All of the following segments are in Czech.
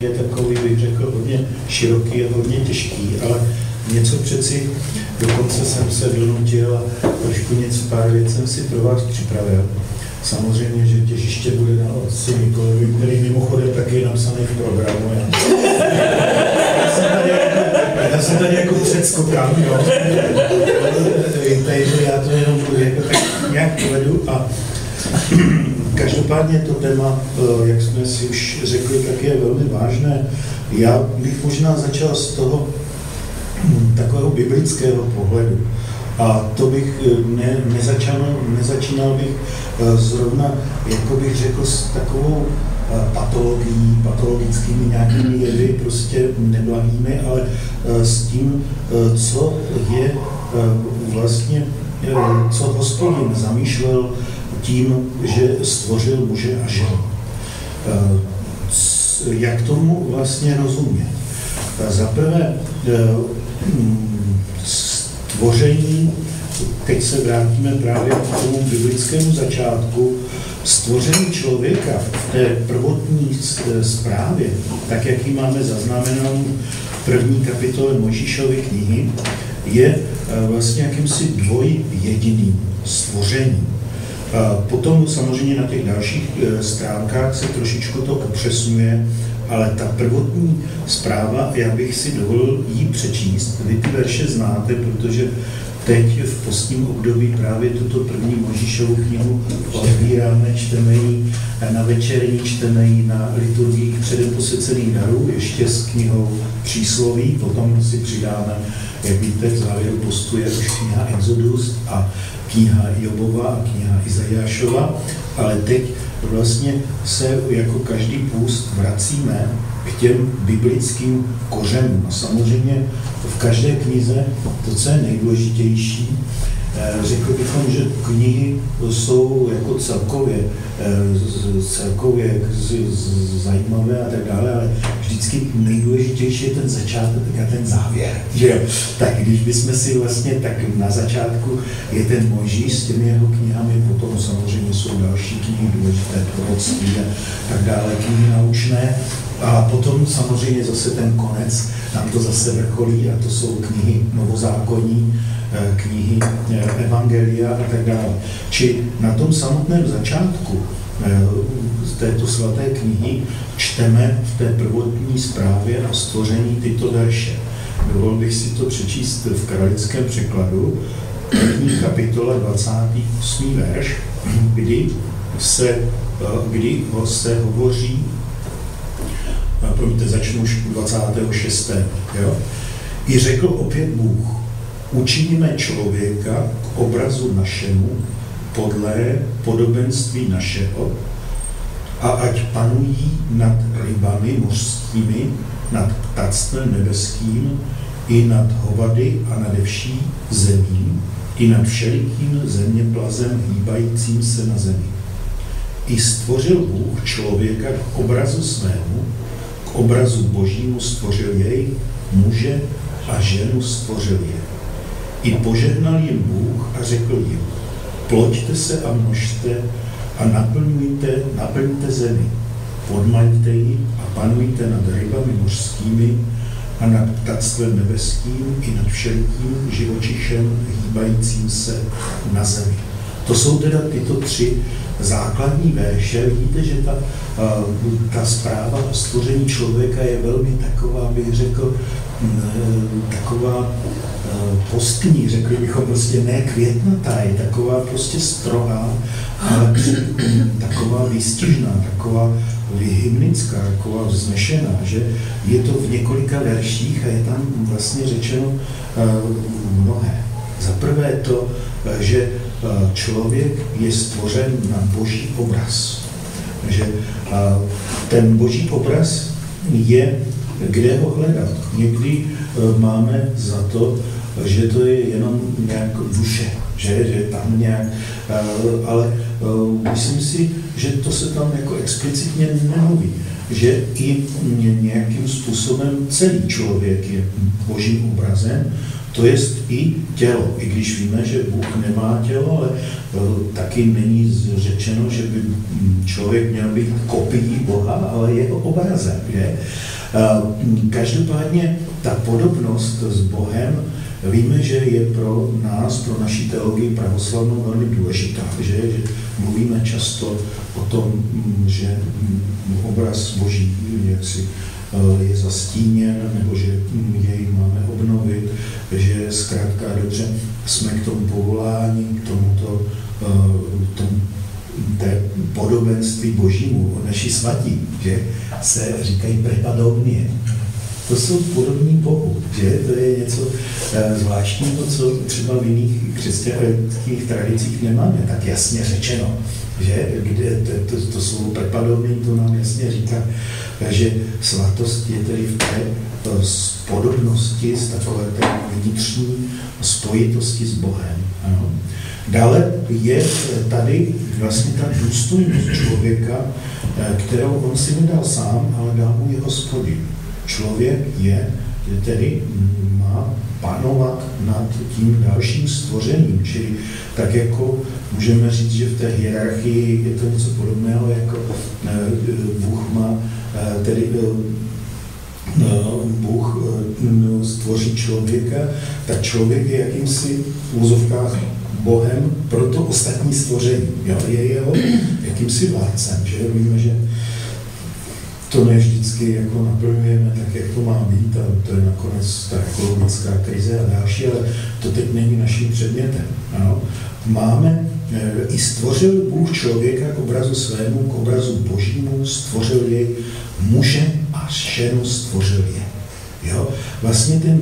je takový, bych řekl, hodně široký a hodně těžký, ale něco přeci, dokonce jsem se donutil a trošku něco, pár věc jsem si pro vás připravil. Samozřejmě, že těžiště bude na otci Nikolovi, který mimochodem taky je napsaný v programu. Já jsem tady jako předskokám, jo. Takže já to jenom jako tak nějak povedu a každopádně to téma, jak jsme si už řekli, tak je velmi vážné. Já bych možná začal z toho takového biblického pohledu. A to bych nezačínal bych zrovna, jako bych řekl, s takovou patologií, patologickými nějakými jevy, prostě neblahými, ale s tím, co je vlastně, co Hospodin zamýšlel tím, že stvořil muže a ženu. Jak tomu vlastně rozumět? Za prvé, stvoření, teď se vrátíme právě k tomu biblickému začátku, stvoření člověka v té prvotní zprávě, tak jak ji máme zaznamenanou v první kapitole Mojžíšovy knihy, je vlastně jakýmsi dvojjediným stvořením. Potom samozřejmě na těch dalších stránkách se trošičku to upřesňuje, ale ta prvotní zpráva, já bych si dovolil jí přečíst. Vy ty verše znáte, protože teď v postním období právě tuto první Mojžíšovu knihu odbíráme, čteme ji na večerní, čteme ji na liturgii předem posvěcených darů, ještě s knihou Přísloví, potom si přidáme, jak víte, v závěru postu je už kniha Exodus a kniha Jobova a kniha Izajášova, ale teď vlastně se jako každý půst vracíme k těm biblickým kořenům. A samozřejmě v každé knize to, co je nejdůležitější, řekl bychom, že knihy jsou jako celkově zajímavé a tak dále, ale vždycky nejdůležitější je ten začátek a ten závěr. Že jo? Tak když bychom si vlastně, tak na začátku je ten Mojžíš s těmi jeho knihami, potom samozřejmě jsou další knihy důležité, proroctví a tak dále, knihy naučné. A potom samozřejmě zase ten konec, nám to zase vrcholí a to jsou knihy novozákonní, knihy Evangelia a tak dále. Či na tom samotném začátku z této svaté knihy čteme v té prvotní zprávě a stvoření tyto verše. Dovolil bych si to přečíst v kralickém překladu, první kapitola 28. verš, kdy se hovoří, promiňte, začnu už 26. Jo? I řekl opět Bůh, učiníme člověka k obrazu našemu, podle podobenství našeho, a ať panují nad rybami mořskými, nad ptactvem nebeským, i nad hovady a nade vší zemí, i nad všelikým zeměplazem hýbajícím se na zemi. I stvořil Bůh člověka k obrazu svému, k obrazu Božímu stvořil jej, muže a ženu stvořil je. I požehnal jim Bůh a řekl jim, ploďte se a množte a naplňte zemi, podmaňte ji a panujte nad rybami mořskými a nad ptactvem nebeským i nad všelikým živočichem hýbajícím se na zemi. To jsou teda tyto tři základní verše. Vidíte, že ta zpráva o stvoření člověka je velmi taková, bych řekl, taková postní, řekli bychom prostě ne květnatá, je taková prostě strohá, ale taková výstižná, taková hymnická, taková vznešená, že je to v několika verších a je tam vlastně řečeno mnohé. Za prvé to, že člověk je stvořen na boží obraz. Že ten boží obraz je, kde ho hledat. Někdy máme za to, že to je jenom nějak duše, že tam nějak, ale myslím si, že to se tam jako explicitně nemluví, že i nějakým způsobem celý člověk je božím obrazem. To je i tělo, i když víme, že Bůh nemá tělo, ale taky není řečeno, že by člověk měl být kopií Boha, ale jeho obrazem. Je? Každopádně ta podobnost s Bohem, víme, že je pro nás, pro naši teologii pravoslavnou velmi důležitá, že mluvíme často o tom, že obraz Boží jaksi je zastíněn, nebo že jej máme obnovit, že zkrátka dobře jsme k tomu povolání, k tomuto té podobenství Božímu, naši svatí, že se říkají prepadovně. To jsou podobní Bohu, že to je něco zvláštního, co třeba v jiných křesťanských tradicích nemáme tak jasně řečeno, že kde to slovo prepadovný, to nám jasně říká, že svatost je tedy v té podobnosti, z takové té vnitřní spojitosti s Bohem. Ano. Dále je tady vlastně ta důstojnost člověka, kterou on si nedal sám, ale dal mu je Hospodin. Člověk tedy má panovat nad tím dalším stvořením, čili tak jako můžeme říct, že v té hierarchii je to něco podobného, jako Bůh má, tedy Bůh stvoří člověka, tak člověk je jakýmsi v úzovkách Bohem pro to ostatní stvoření. Jo? Je jeho jakýmsi vládcem, že víme, že to ne vždycky jako naplňujeme tak, jak to má být, a to je nakonec ta ekologická krize a další, ale to teď není naším předmětem. Ano. Máme, i stvořil Bůh člověka k obrazu svému, k obrazu Božímu, stvořil jej, muže a ženu stvořil je. Jo? Vlastně ten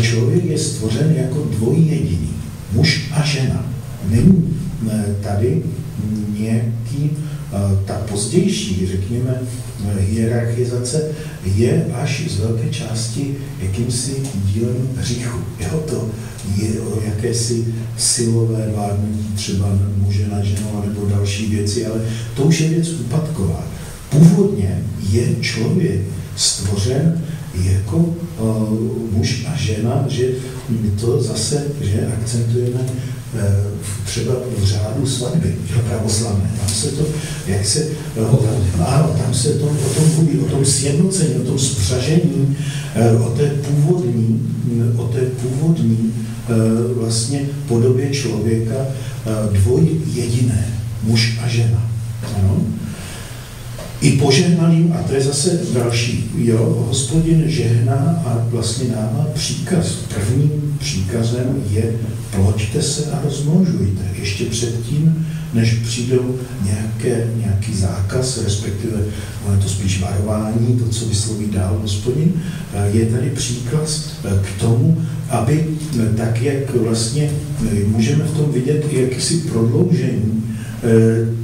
člověk je stvořen jako dvojjediný, muž a žena. Není tady nějaký ta pozdější, řekněme, hierarchizace je až z velké části jakýmsi dílem hříchu. Jo, to je o jakési silové vládnutí třeba muže na ženu nebo další věci, ale to už je věc úpadková. Původně je člověk stvořen jako muž a žena, že to zase, že akcentujeme třeba v řádu svatby, pravoslavné. Tam se to, tam se to o tom mluví, o tom sjednocení, o tom spřažení, o té původní vlastně podobě člověka dvojjediné, muž a žena. Ano? I požehnalým, a to je zase další, jo, Hospodin žehná a vlastně dává příkaz. Prvním příkazem je ploďte se a rozmnožujte. Ještě předtím, než přijdou nějaký zákaz, respektive je to spíš varování, to, co vysloví dál Hospodin, je tady příkaz k tomu, aby tak, jak vlastně můžeme v tom vidět i jakýsi prodloužení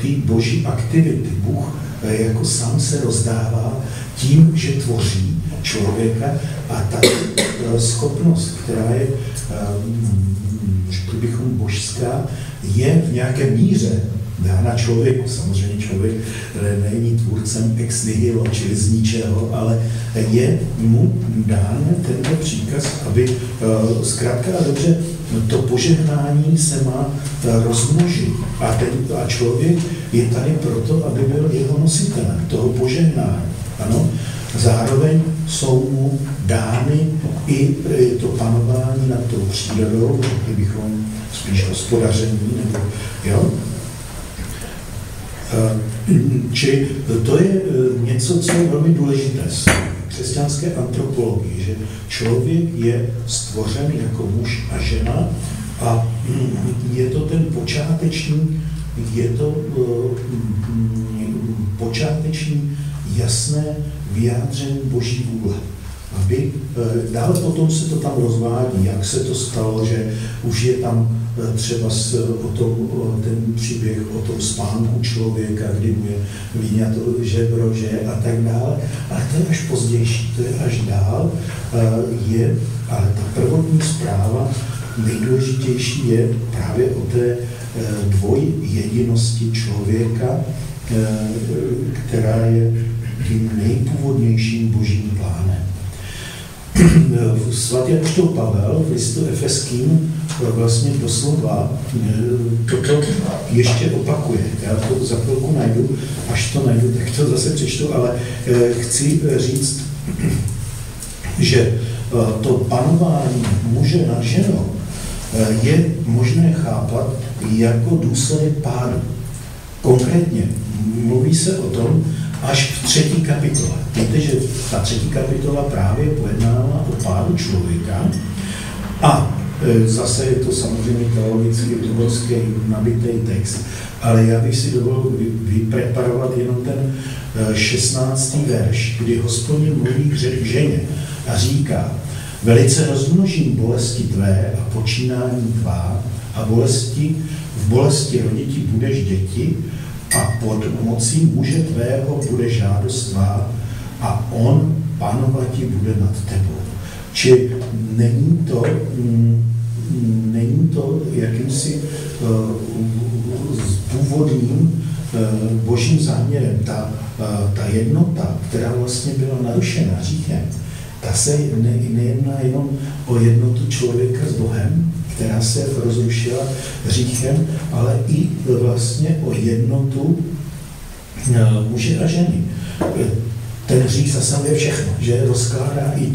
ty boží aktivity. Bůh jako sám se rozdává tím, že tvoří člověka, a ta schopnost, která je, řekl bychom, božská, je v nějaké míře dána člověku. Samozřejmě člověk není tvůrcem ex nihilo, čili z ničeho, ale je mu dán tento příkaz, aby zkrátka a dobře to požehnání se má rozmnožit. A člověk je tady proto, aby byl jeho nositelem toho požehnání. Ano? Zároveň jsou mu dány i to panování nad tou přírodou, kdybychom spíš hospodaření, nebo jo? Či to je něco, co je velmi důležité z křesťanské antropologii, že člověk je stvořen jako muž a žena a je to ten počáteční jasné vyjádření Boží vůle. Aby dále potom se to tam rozvádí, jak se to stalo, že už je tam třeba ten příběh o tom spánku člověka, kdy mu je vyňato žebro, že a tak dále. Ale to je až pozdější, to je až dál. Ale ta prvotní zpráva nejdůležitější je právě o té dvojjedinosti člověka, která je tím nejpůvodnějším božím plánem. svatý apoštol Pavel v listu Efeským vlastně doslova toto ještě opakuje. Já to za chvilku najdu, až to najdu, tak to zase přečtu, ale chci říct, že to panování muže nad ženou je možné chápat jako důsledek pádu. Konkrétně mluví se o tom až v 3. kapitole. Víte, že ta 3. kapitola právě pojednává o pádu člověka a zase je to samozřejmě teologicky obrovský nabitý text, ale já bych si dovolil vypreparovat jenom ten 16. verš, kdy Hospodin mluví k ženě a říká: velice rozmnožím bolesti tvé a počínání tvá a v bolesti roditi budeš děti a pod mocí muže tvého bude žádost tvá a on panovati bude nad tebou. Či není to jakýmsi původním božím záměrem. Ta jednota, která vlastně byla narušena hříchem, ta se nejedná jenom o jednotu člověka s Bohem, která se rozrušila hříchem, ale i vlastně o jednotu muže a ženy. Ten hřích zasahuje všechno, že rozkládá i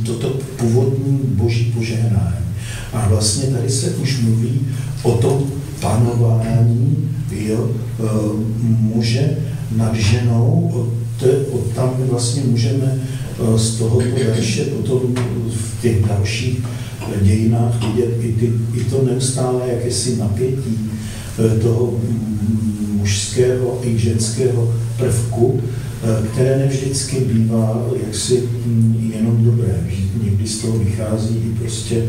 toto původní boží požehnání. A vlastně tady se už mluví o tom panování muže nad ženou. Tam vlastně můžeme z tohoto verše potom v těch dalších dějinách vidět i to neustále jakési napětí toho mužského i ženského prvku, které nevždycky bývá jaksi jenom dobré. Někdy z toho vychází i prostě,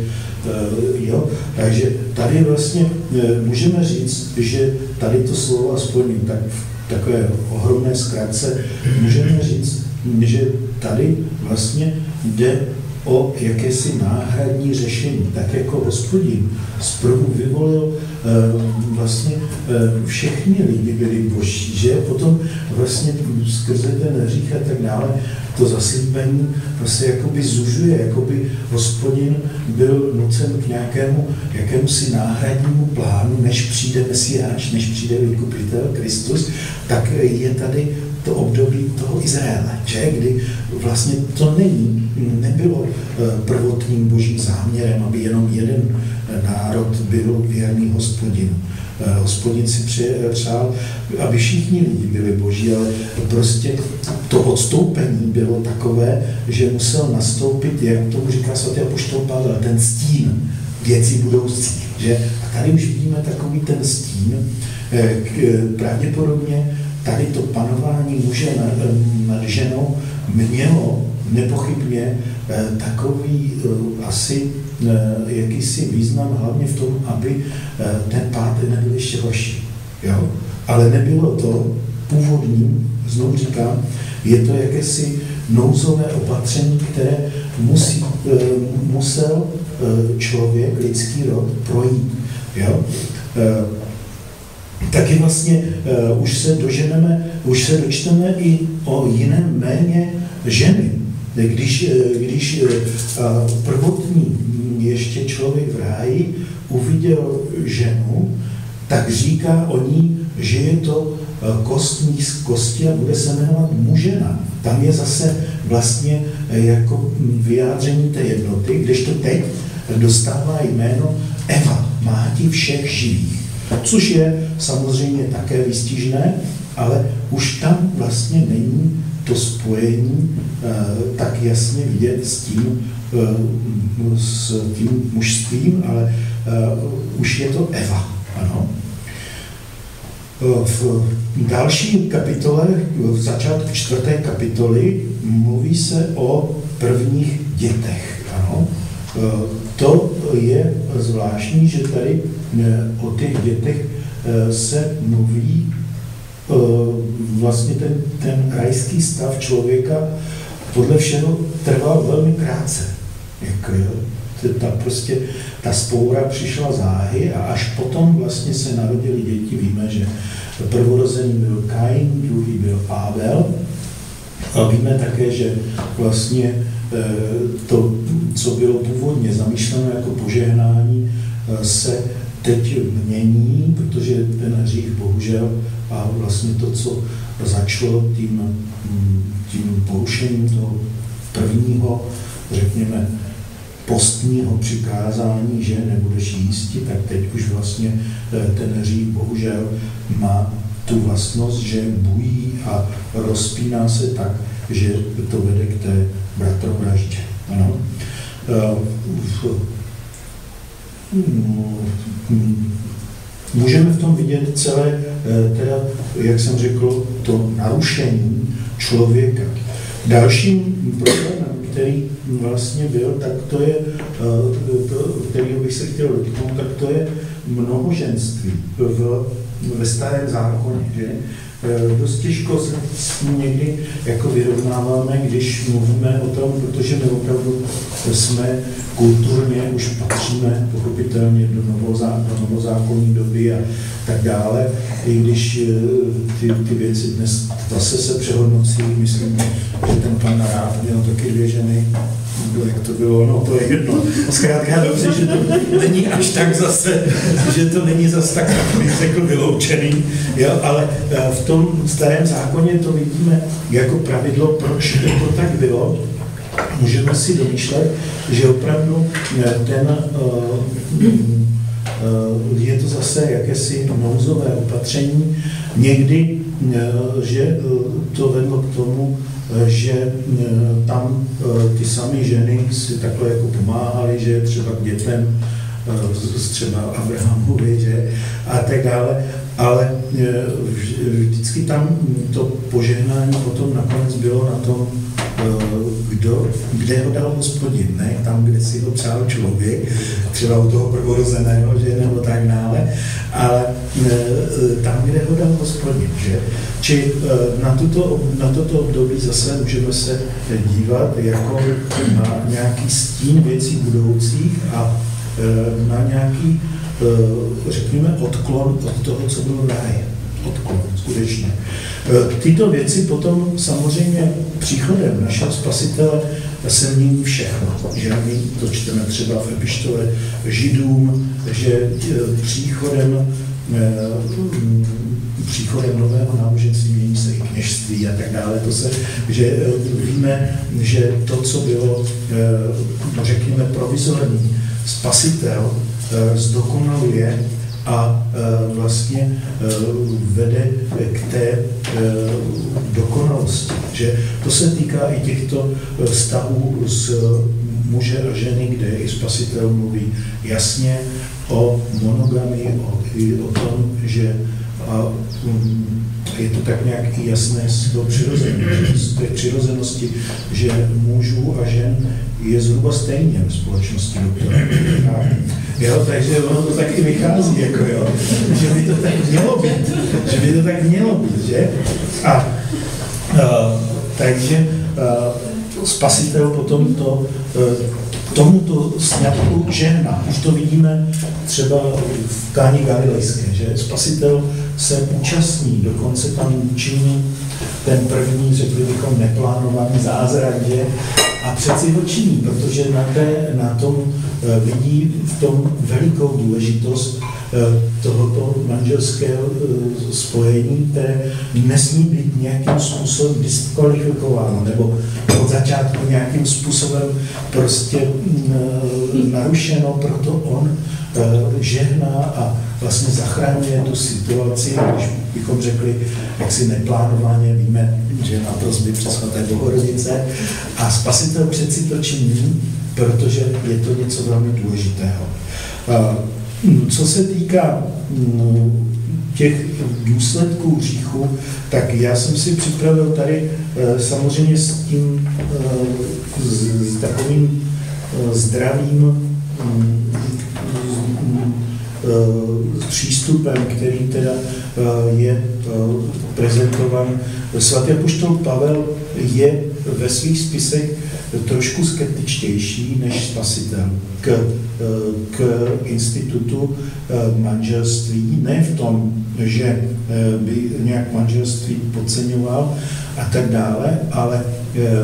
Takže tady vlastně můžeme říct, že tady to slovo aspoň takové ohromné zkratce, můžeme říct, že tady vlastně jde o jakési náhradní řešení, tak jako Hospodin zprvu vyvolil vlastně všechny lidi byli boží, že potom vlastně skrze ten hřích a tak dále to zaslíbení vlastně jakoby zužuje, jakoby Hospodin byl nucen k jakémusi náhradnímu plánu, než přijde Mesiáš, než přijde vykupitel Kristus, tak je tady to období toho Izraele, že? Kdy vlastně to nebylo prvotním božím záměrem, aby jenom jeden národ byl věrný Hospodinu. Hospodin si přál, aby všichni lidi byli boží, ale prostě to odstoupení bylo takové, že musel nastoupit, jak tomu říká svatý apoštol Pavel, ten stín věcí budoucí. Že? A tady už vidíme takový ten stín, pravděpodobně tady to panování muže nad ženou mělo nepochybně takový asi jakýsi význam, hlavně v tom, aby ten pád nebyl ještě horší. Jo? Ale nebylo to původním, znovu říkám, je to jakési nouzové opatření, které musel člověk, lidský rod, projít. Jo? Taky vlastně už se dočteme i o jiném jméně ženy. Když prvotní ještě člověk v ráji uviděl ženu, tak říká o ní, že je to kostní z kosti a bude se jmenovat mužena. Tam je zase vlastně jako vyjádření té jednoty, kdežto teď dostává jméno Eva, máti všech živých. Což je samozřejmě také výstižné, ale už tam vlastně není to spojení tak jasně vidět s tím mužstvím, ale už je to Eva. Ano. V další kapitole, v začátku 4. kapitoly, mluví se o prvních dětech. Ano. To je zvláštní, že tady o těch dětech se mluví vlastně ten rajský stav člověka podle všeho trval velmi krátce. Ta spoura přišla záhy a až potom vlastně se narodili děti. Víme, že prvorozený byl Kain, druhý byl Abel A víme také, že vlastně to, co bylo původně zamýšleno jako požehnání, se teď mění, protože ten hřích bohužel a vlastně to, co začalo tím porušením toho prvního, řekněme, postního přikázání, že nebudeš jísti, tak teď už vlastně ten hřích bohužel má tu vlastnost, že bují a rozpíná se tak, že to vede k té bratrovraždě. Ano. Můžeme v tom vidět celé, teda, jak jsem řekl, to narušení člověka. Dalším problémem, který vlastně byl, tak to je, kterého bych se chtěl dotknout, tak to je mnohoženství ve Starém zákoně. Že? Dost těžko se s tím někdy jako vyrovnáváme, když mluvíme o tom, protože my opravdu jsme kulturně, už patříme pochopitelně do novozákonní doby a tak dále, i když ty věci dnes zase se přehodnocí, myslím, že ten pan Narád měl taky 2 ženy, jak to bylo, no to je jedno. Zkrátka dobře, že to není až tak zase, že to není zase tak, bych řekl, vyloučený, jo? Ale v tom Starém zákoně to vidíme jako pravidlo, proč to tak bylo. Můžeme si domýšlet, že opravdu je to zase jakési nouzové opatření. Někdy, že to vedlo k tomu, že tam ty samé ženy si takhle jako pomáhaly, že třeba k dětem, třeba Abrahamovi, že a tak dále, ale vždycky tam to požehnání potom nakonec bylo na tom, kde ho dal Hospodin, ne tam, kde si ho přál člověk, třeba u toho prvorozeného, že nebo tak dále, ale tam, kde ho dal Hospodin, že? Či na toto období zase můžeme se dívat jako na nějaký stín věcí budoucích a na nějaký, řekněme, odklon od toho, co bylo v ráji. Odklon, skutečně. Tyto věci potom samozřejmě příchodem našeho Spasitele se mění všechno. Že my to čteme třeba v epištole Židům, že příchodem nového náboženství mění se i kněžství a tak dále. Že víme, že to, co bylo, řekněme, provizorní, Spasitel zdokonaluje a vlastně vede k té dokonalosti. Že to se týká i těchto vztahů s muže a ženy, kde i Spasitel mluví jasně o monogamii, o tom, že je to tak nějak i jasné z té přirozenosti, že mužů a žen je zhruba stejně v společnosti. Jo, takže ono to tak i vychází, jako jo, že by to tak mělo být, že? Takže Spasitel potom tomuto sňatku žehná. Už to vidíme třeba v Káni Galilejské, že Spasitel se účastní, dokonce tam činí ten první, řekli bychom, neplánovaný zázrak, že? A přeci ho činí, protože na tom vidí v tom velikou důležitost tohoto manželského spojení, které nesmí být nějakým způsobem diskvalifikováno, nebo od začátku nějakým způsobem prostě narušeno, proto on žehná a vlastně zachraňuje tu situaci, když bychom řekli, jak si neplánovaně víme, že na prosby přes svaté Bohorodice. A Spasitel přeci to činí, protože je to něco velmi důležitého. Co se týká těch důsledků hříchu, tak já jsem si připravil tady samozřejmě s tím s takovým zdravým přístupem, který teda je prezentovan. Svatý apoštol Pavel je ve svých spisech trošku skeptičtější než Spasitel k institutu manželství. Ne v tom, že by nějak manželství podceňoval a tak dále, ale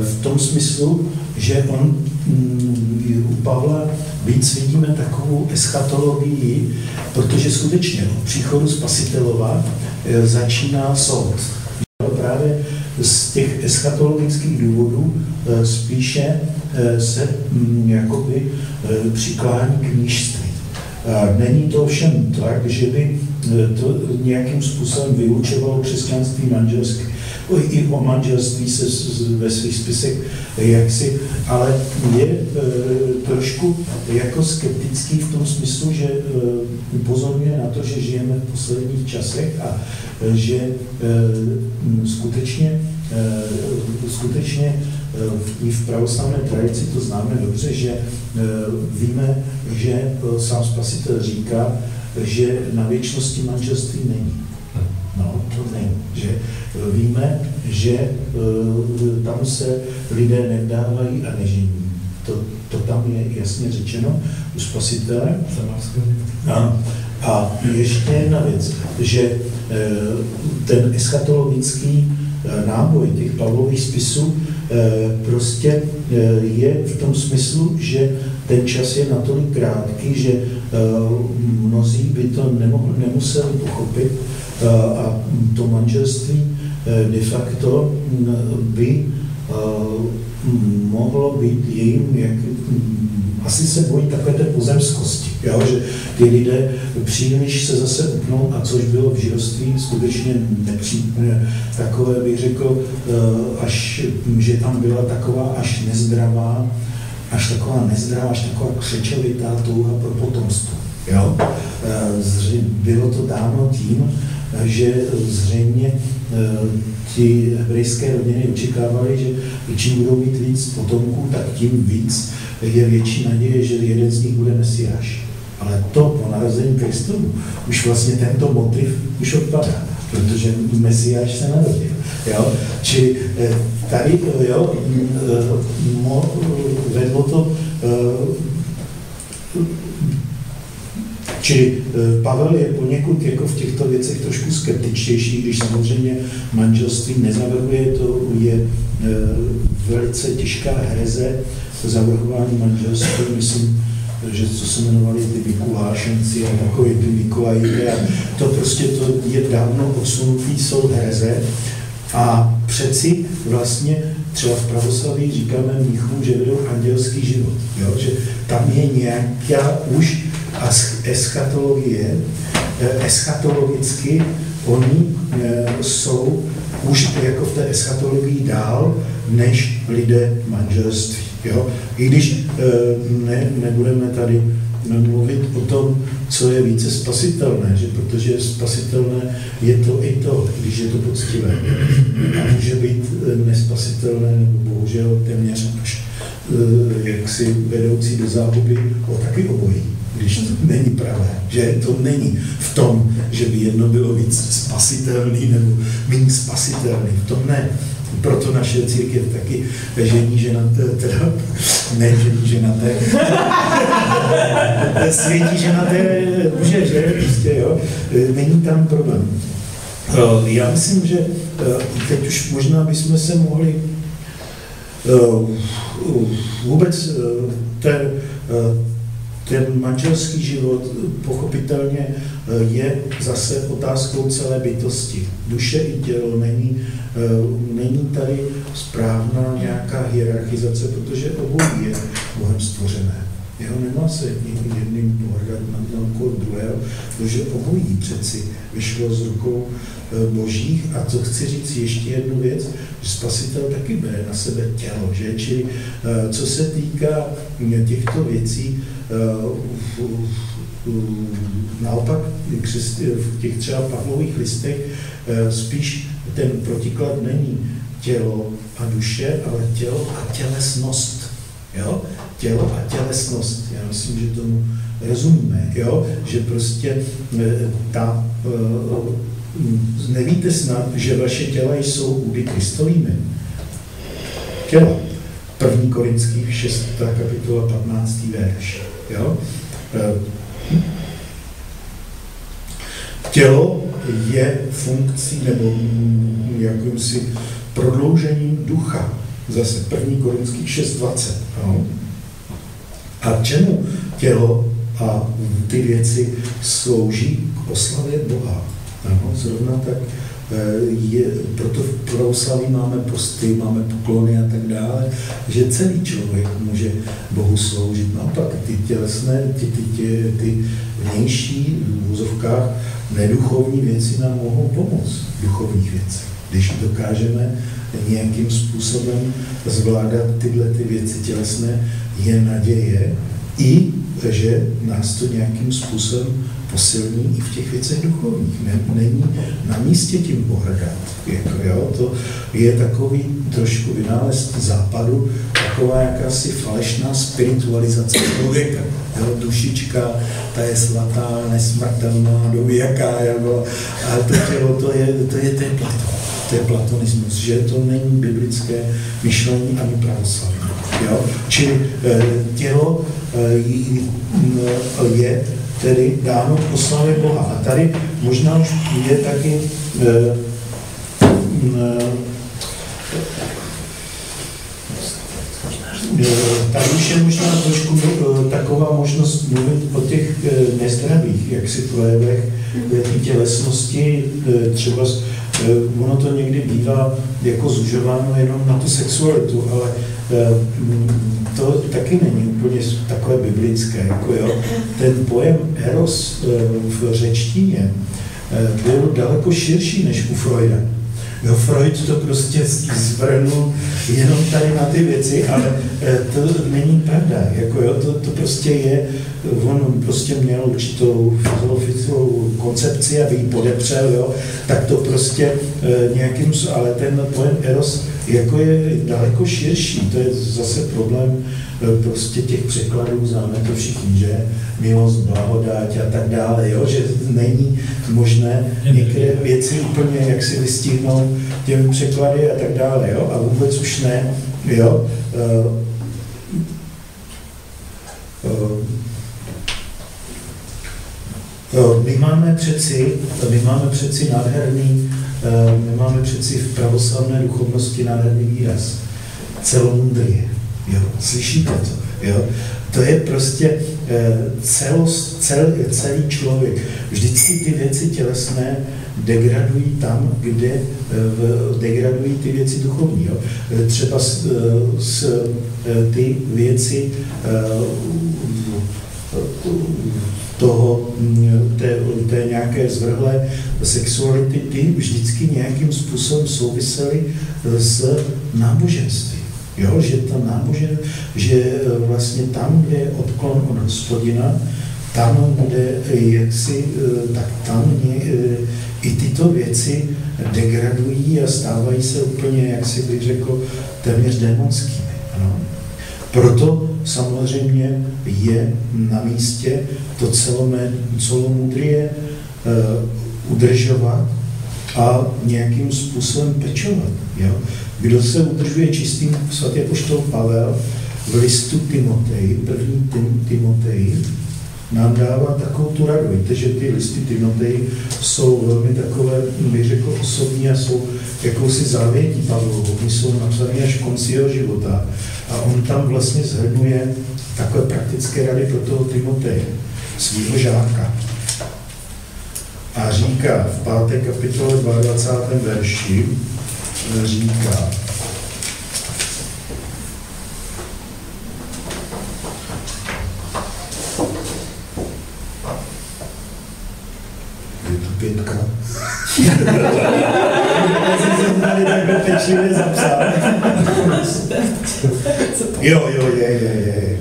v tom smyslu, že on u Pavla víc vidíme takovou eschatologii, protože skutečně od příchodu Spasitelova začíná soud. Právě z těch eschatologických důvodů spíše se jakoby přiklání k mnížství. Není to ovšem tak, že by to nějakým způsobem vyučovalo křesťanství manželské. I o manželství se ve svých spisech jaksi, ale je trošku jako skeptický v tom smyslu, že upozorňuje na to, že žijeme v posledních časech a že skutečně i v pravoslavné tradici to známe dobře, že víme, že sám Spasitel říká, že na věčnosti manželství není. No, to není. Že víme, že tam se lidé nevdávají a nežení. To tam je jasně řečeno u Spasitele. A ještě jedna věc, že ten eschatologický náboj těch Pavlových spisů prostě je v tom smyslu, že ten čas je natolik krátký, že mnozí by to nemuseli pochopit a to manželství de facto by mohlo být jejím, asi se bojí takové té pozemskosti, jo? Že ty lidé příliš se zase upnou, a což bylo v židovství skutečně takové, bych řekl, že tam byla taková až taková křečovitá touha pro potomstvo. Jo? Bylo to dáno tím, že zřejmě ti hebrejské rodiny očekávaly, že čím budou mít víc potomků, tak tím víc je větší naděje, že jeden z nich bude Mesiáš. Ale to po narození Kristovu už vlastně tento motiv už odpadá, protože Mesiáš se narodil. Jo? Čili tady vedlo to. Čili Pavel je poněkud jako v těchto věcech trošku skeptičtější, když samozřejmě manželství nezavrhuje, to je velice těžká hereze, zavrhování manželství, myslím, že co se jmenovali ty Mikulášenci a takový ty Mikulajíte, a to prostě to je dávno odsunutý, jsou hereze. A přeci vlastně třeba v pravoslaví říkáme mnichům, že vedou andělský život, jo? Že tam je nějaká už eschatologicky oni jsou už jako v té eschatologii dál, než lidé manželství. Jo? I když nebudeme tady mluvit o tom, co je více spasitelné, že protože spasitelné je to i to, když je to poctivé. A může být nespasitelné, nebo bohužel téměř až jaksi vedoucí do záhuby taky obojí, když to není pravé, že to není v tom, že by jedno bylo víc spasitelný nebo méně spasitelný, v tom ne. Proto naše církev taky žení ženaté, teda ne žení ženaté, světí ženaté muže, že? Prostě, jo? Není tam problém. Já myslím, že teď už možná bychom se mohli vůbec ten manželský život pochopitelně je zase otázkou celé bytosti. Duše i tělo, není tady správná nějaká hierarchizace, protože obojí je Bohem stvořené. Jeho nemá se jedným pohrdat na úkor druhého, protože obojí přeci vyšlo z rukou božích. A co chci říct ještě jednu věc, že Spasitel taky bere na sebe tělo, že? Čili co se týká těchto věcí, naopak v těch třeba Pavlových listech spíš ten protiklad není tělo a duše, ale tělo a tělesnost. Jo? Tělo a tělesnost. Já myslím, že tomu rozumíme, jo? Že prostě nevíte snad, že vaše těla jsou údy Kristovými. těla. 1. Korinských 6. kapitola 15. verš. Jo? Tělo je funkcí nebo jakýmsi prodloužením ducha. Zase 1. Korinských 6.20. Jo? A čemu tělo a ty věci slouží k oslavě Boha? Ano, zrovna tak proto v pravoslaví máme posty, máme poklony a tak dále, že celý člověk může Bohu sloužit. No a pak ty tělesné, ty vnější v úzovkách neduchovní věci nám mohou pomoct, duchovních věcí. Když dokážeme nějakým způsobem zvládat tyhle ty věci tělesné, je naděje i, že nás to nějakým způsobem posilní i v těch věcech duchovních. Není na místě tím pohrdat. To je takový trošku vynález západu, taková jakási falešná spiritualizace člověka. Dušička, ta je svatá, nesmrtelná, dověká, ale to tělo, to je Platon. To je platonismus, že to není biblické myšlení ani pravoslavné. Čili tělo je tedy dáno k oslavě Boha. A tady možná už je taky tady už je možná trošku taková možnost mluvit o těch nezdravých jaksi projevech tělesnosti, třeba ono to někdy bývá jako zužováno jenom na tu sexualitu, ale to taky není úplně takové biblické. Ten pojem eros v řečtině byl daleko širší než u Freuda. Freud to prostě zvrhnul jenom tady na ty věci, ale to není pravda. To prostě je, on prostě měl určitou filozofickou koncepci, aby ji podepřel, tak to prostě nějakým, ale ten pojem eros je daleko širší. To je zase problém prostě těch překladů, známe to všichni, že milost, blahodáť a tak dále, že není možné některé věci úplně jak si vystihnout těmi překlady a tak dále, a vůbec už ne, My máme přeci nádherný, my máme přeci v pravoslavné duchovnosti nádherný výraz. Celomudrie. Slyšíte to? To je prostě celý člověk. Vždycky ty věci tělesné degradují tam, kde degradují ty věci duchovní. Třeba ty věci té nějaké zvrhlé sexuality, ty vždycky nějakým způsobem souvisely s náboženstvím. Že že vlastně tam, kde je odklon od Hospodina, tam, kde tak tam i tyto věci degradují a stávají se úplně, jak si bych řekl, téměř démonskými. Ano. Proto samozřejmě je na místě to celomudrie udržovat a nějakým způsobem pečovat. Kdo se udržuje čistým, svatý apoštol Pavel v listu Timoteji, 1. Timoteji, nám dává takovou tu radu. Víte, že ty listy Timoteji jsou velmi takové, bych řekl, osobní a jsou jakousi závětí Pavlovu. Oni jsou napsané až v konci jeho života. A on tam vlastně shrnuje takové praktické rady pro toho Timoteje, svýho žáka. A říká v 5. kapitole 22. verši, říká: je to 5. Já jsem tady takhle pečlivě zapsal. Je.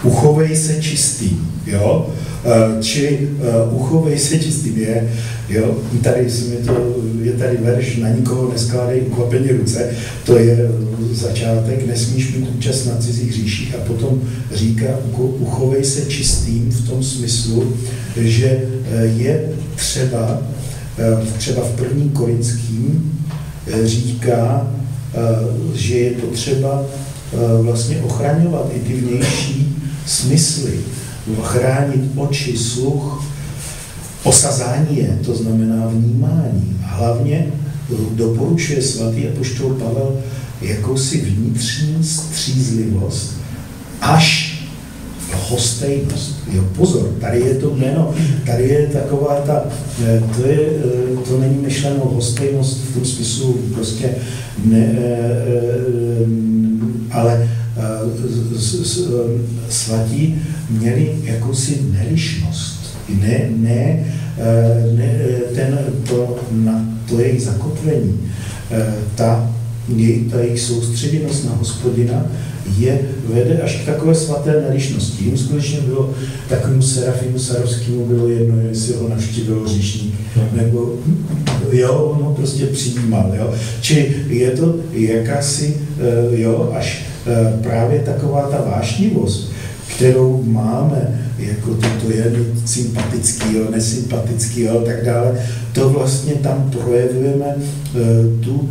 Uchovej se čistým, čili uchovej se čistým je tady verš, na nikoho neskládej ukvapeně ruce, to je začátek, nesmíš mít účast na cizích hříších, a potom říká, uchovej se čistým v tom smyslu, že je třeba v 1. Korinským říká, že je potřeba vlastně ochraňovat i ty vnější smysly, chránit oči, sluch, osazání je, to znamená vnímání. A hlavně doporučuje svatý apoštol Pavel jakousi vnitřní střízlivost až lhostejnost. Jo, pozor, tady je to jméno, tady je taková ta, to není myšleno lhostejnost v tom smyslu prostě, ale svatí měli jakousi nelišnost. To jejich zakotvení, ta jejich soustředěnost na Hospodina je vede až k takové svaté nelišnosti. Jim skutečně bylo takovému Serafimu Sarovskému bylo jedno, jestli ho navštívil hříšník, nebo jo, on ho prostě přijímal. Jo. Čili je to jakási, až právě taková ta vášnivost, kterou máme, jako to je sympatický, nesympatický, tak dále, to vlastně tam projevujeme tu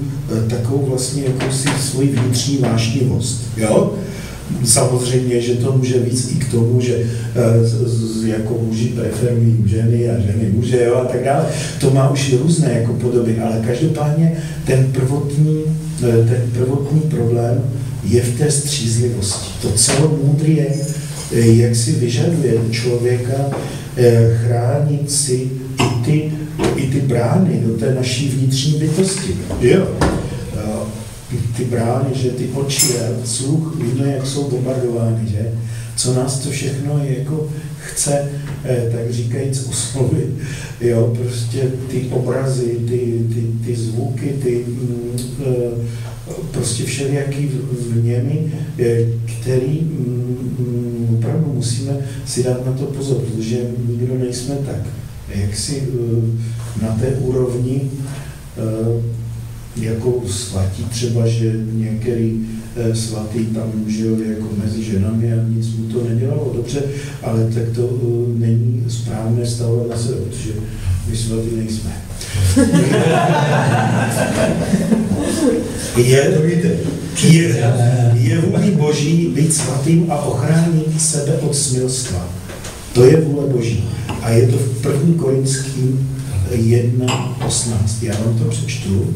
takovou vlastně jakousi svoji vnitřní vášnivost. Jo? Samozřejmě, že to může víc i k tomu, že jako muži preferují ženy a ženy muže, jo, a tak dále. To má už různé jako podoby, ale každopádně ten prvotní problém je v té střízlivosti. To celomůdrie, jak si vyžaduje člověka chránit si i ty brány do té naší vnitřní bytosti. Jo. Ty brány, že ty oči a sluch, víme, jak jsou bombardovány, že? Co nás to všechno jako chce, tak říkajíc, oslovit. Jo, prostě ty obrazy, ty zvuky, prostě všelijaký vněmy, který opravdu musíme si dát na to pozor, protože nikdo nejsme tak, jak si na té úrovni jako svatí třeba, že některý svatý tam žil jako mezi ženami a nic mu to nedělalo dobře, ale tak to není správné stavovat na sebe, protože my svatí nejsme. Je vůli Boží být svatým a ochránit sebe od smilstva. To je vůle Boží. A je to v 1. Korinským 1.18. Já vám to přečtu.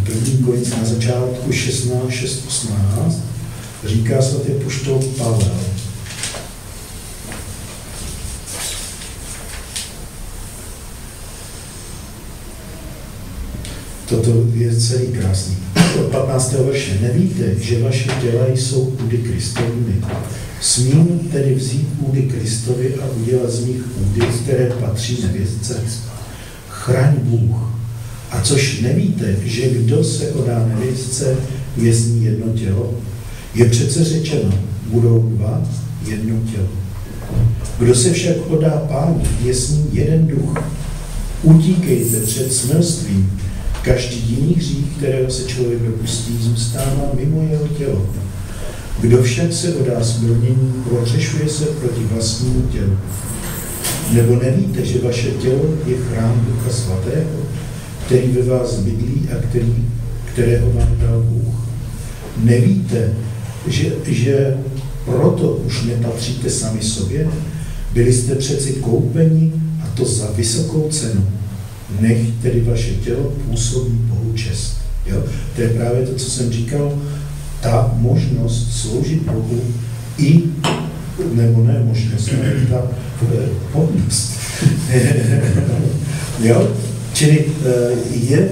1. Korinským na začátku 16.6.18 říká svatý apoštol Pavel. Toto je celý krásný. Od 15. verše. Nevíte, že vaše těla jsou údy Kristovými. Smím tedy vzít údy Kristovi a udělat z nich údy, které patří nevěstce. Chraň Bůh. A což nevíte, že kdo se odá nevěstce, je z ní jedno tělo? Je přece řečeno, budou dva, jedno tělo. Kdo se však odá Pánu, je s ním jeden duch. Utíkejte před smilstvím. Každý jiný hřích, kterého se člověk dopustí, zůstává mimo jeho tělo. Kdo však se odá smilnění, prohřešuje se proti vlastnímu tělu. Nebo nevíte, že vaše tělo je chrám Ducha Svatého, který ve vás bydlí a kterého vám dal Bůh? Nevíte, že proto už nepatříte sami sobě? Byli jste přeci koupeni, a to za vysokou cenu. Nech tedy vaše tělo působí Bohu čest. Jo? To je právě to, co jsem říkal, ta možnost sloužit Bohu i, nebo ne možnost, ale ta povinnost. Jo? Čili je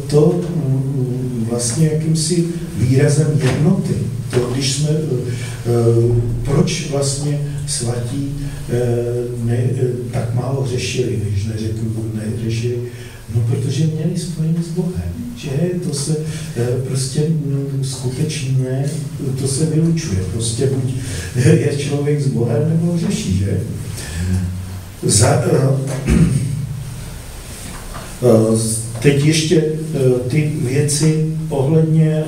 to vlastně jakýmsi výrazem jednoty. To, když jsme, proč vlastně svatí tak málo řešili, když neřekl, neřešili, no protože měli spojení s Bohem, že to se prostě skutečně, to se vylučuje, prostě buď je člověk s Bohem, nebo řeší, že? Teď ještě ty věci ohledně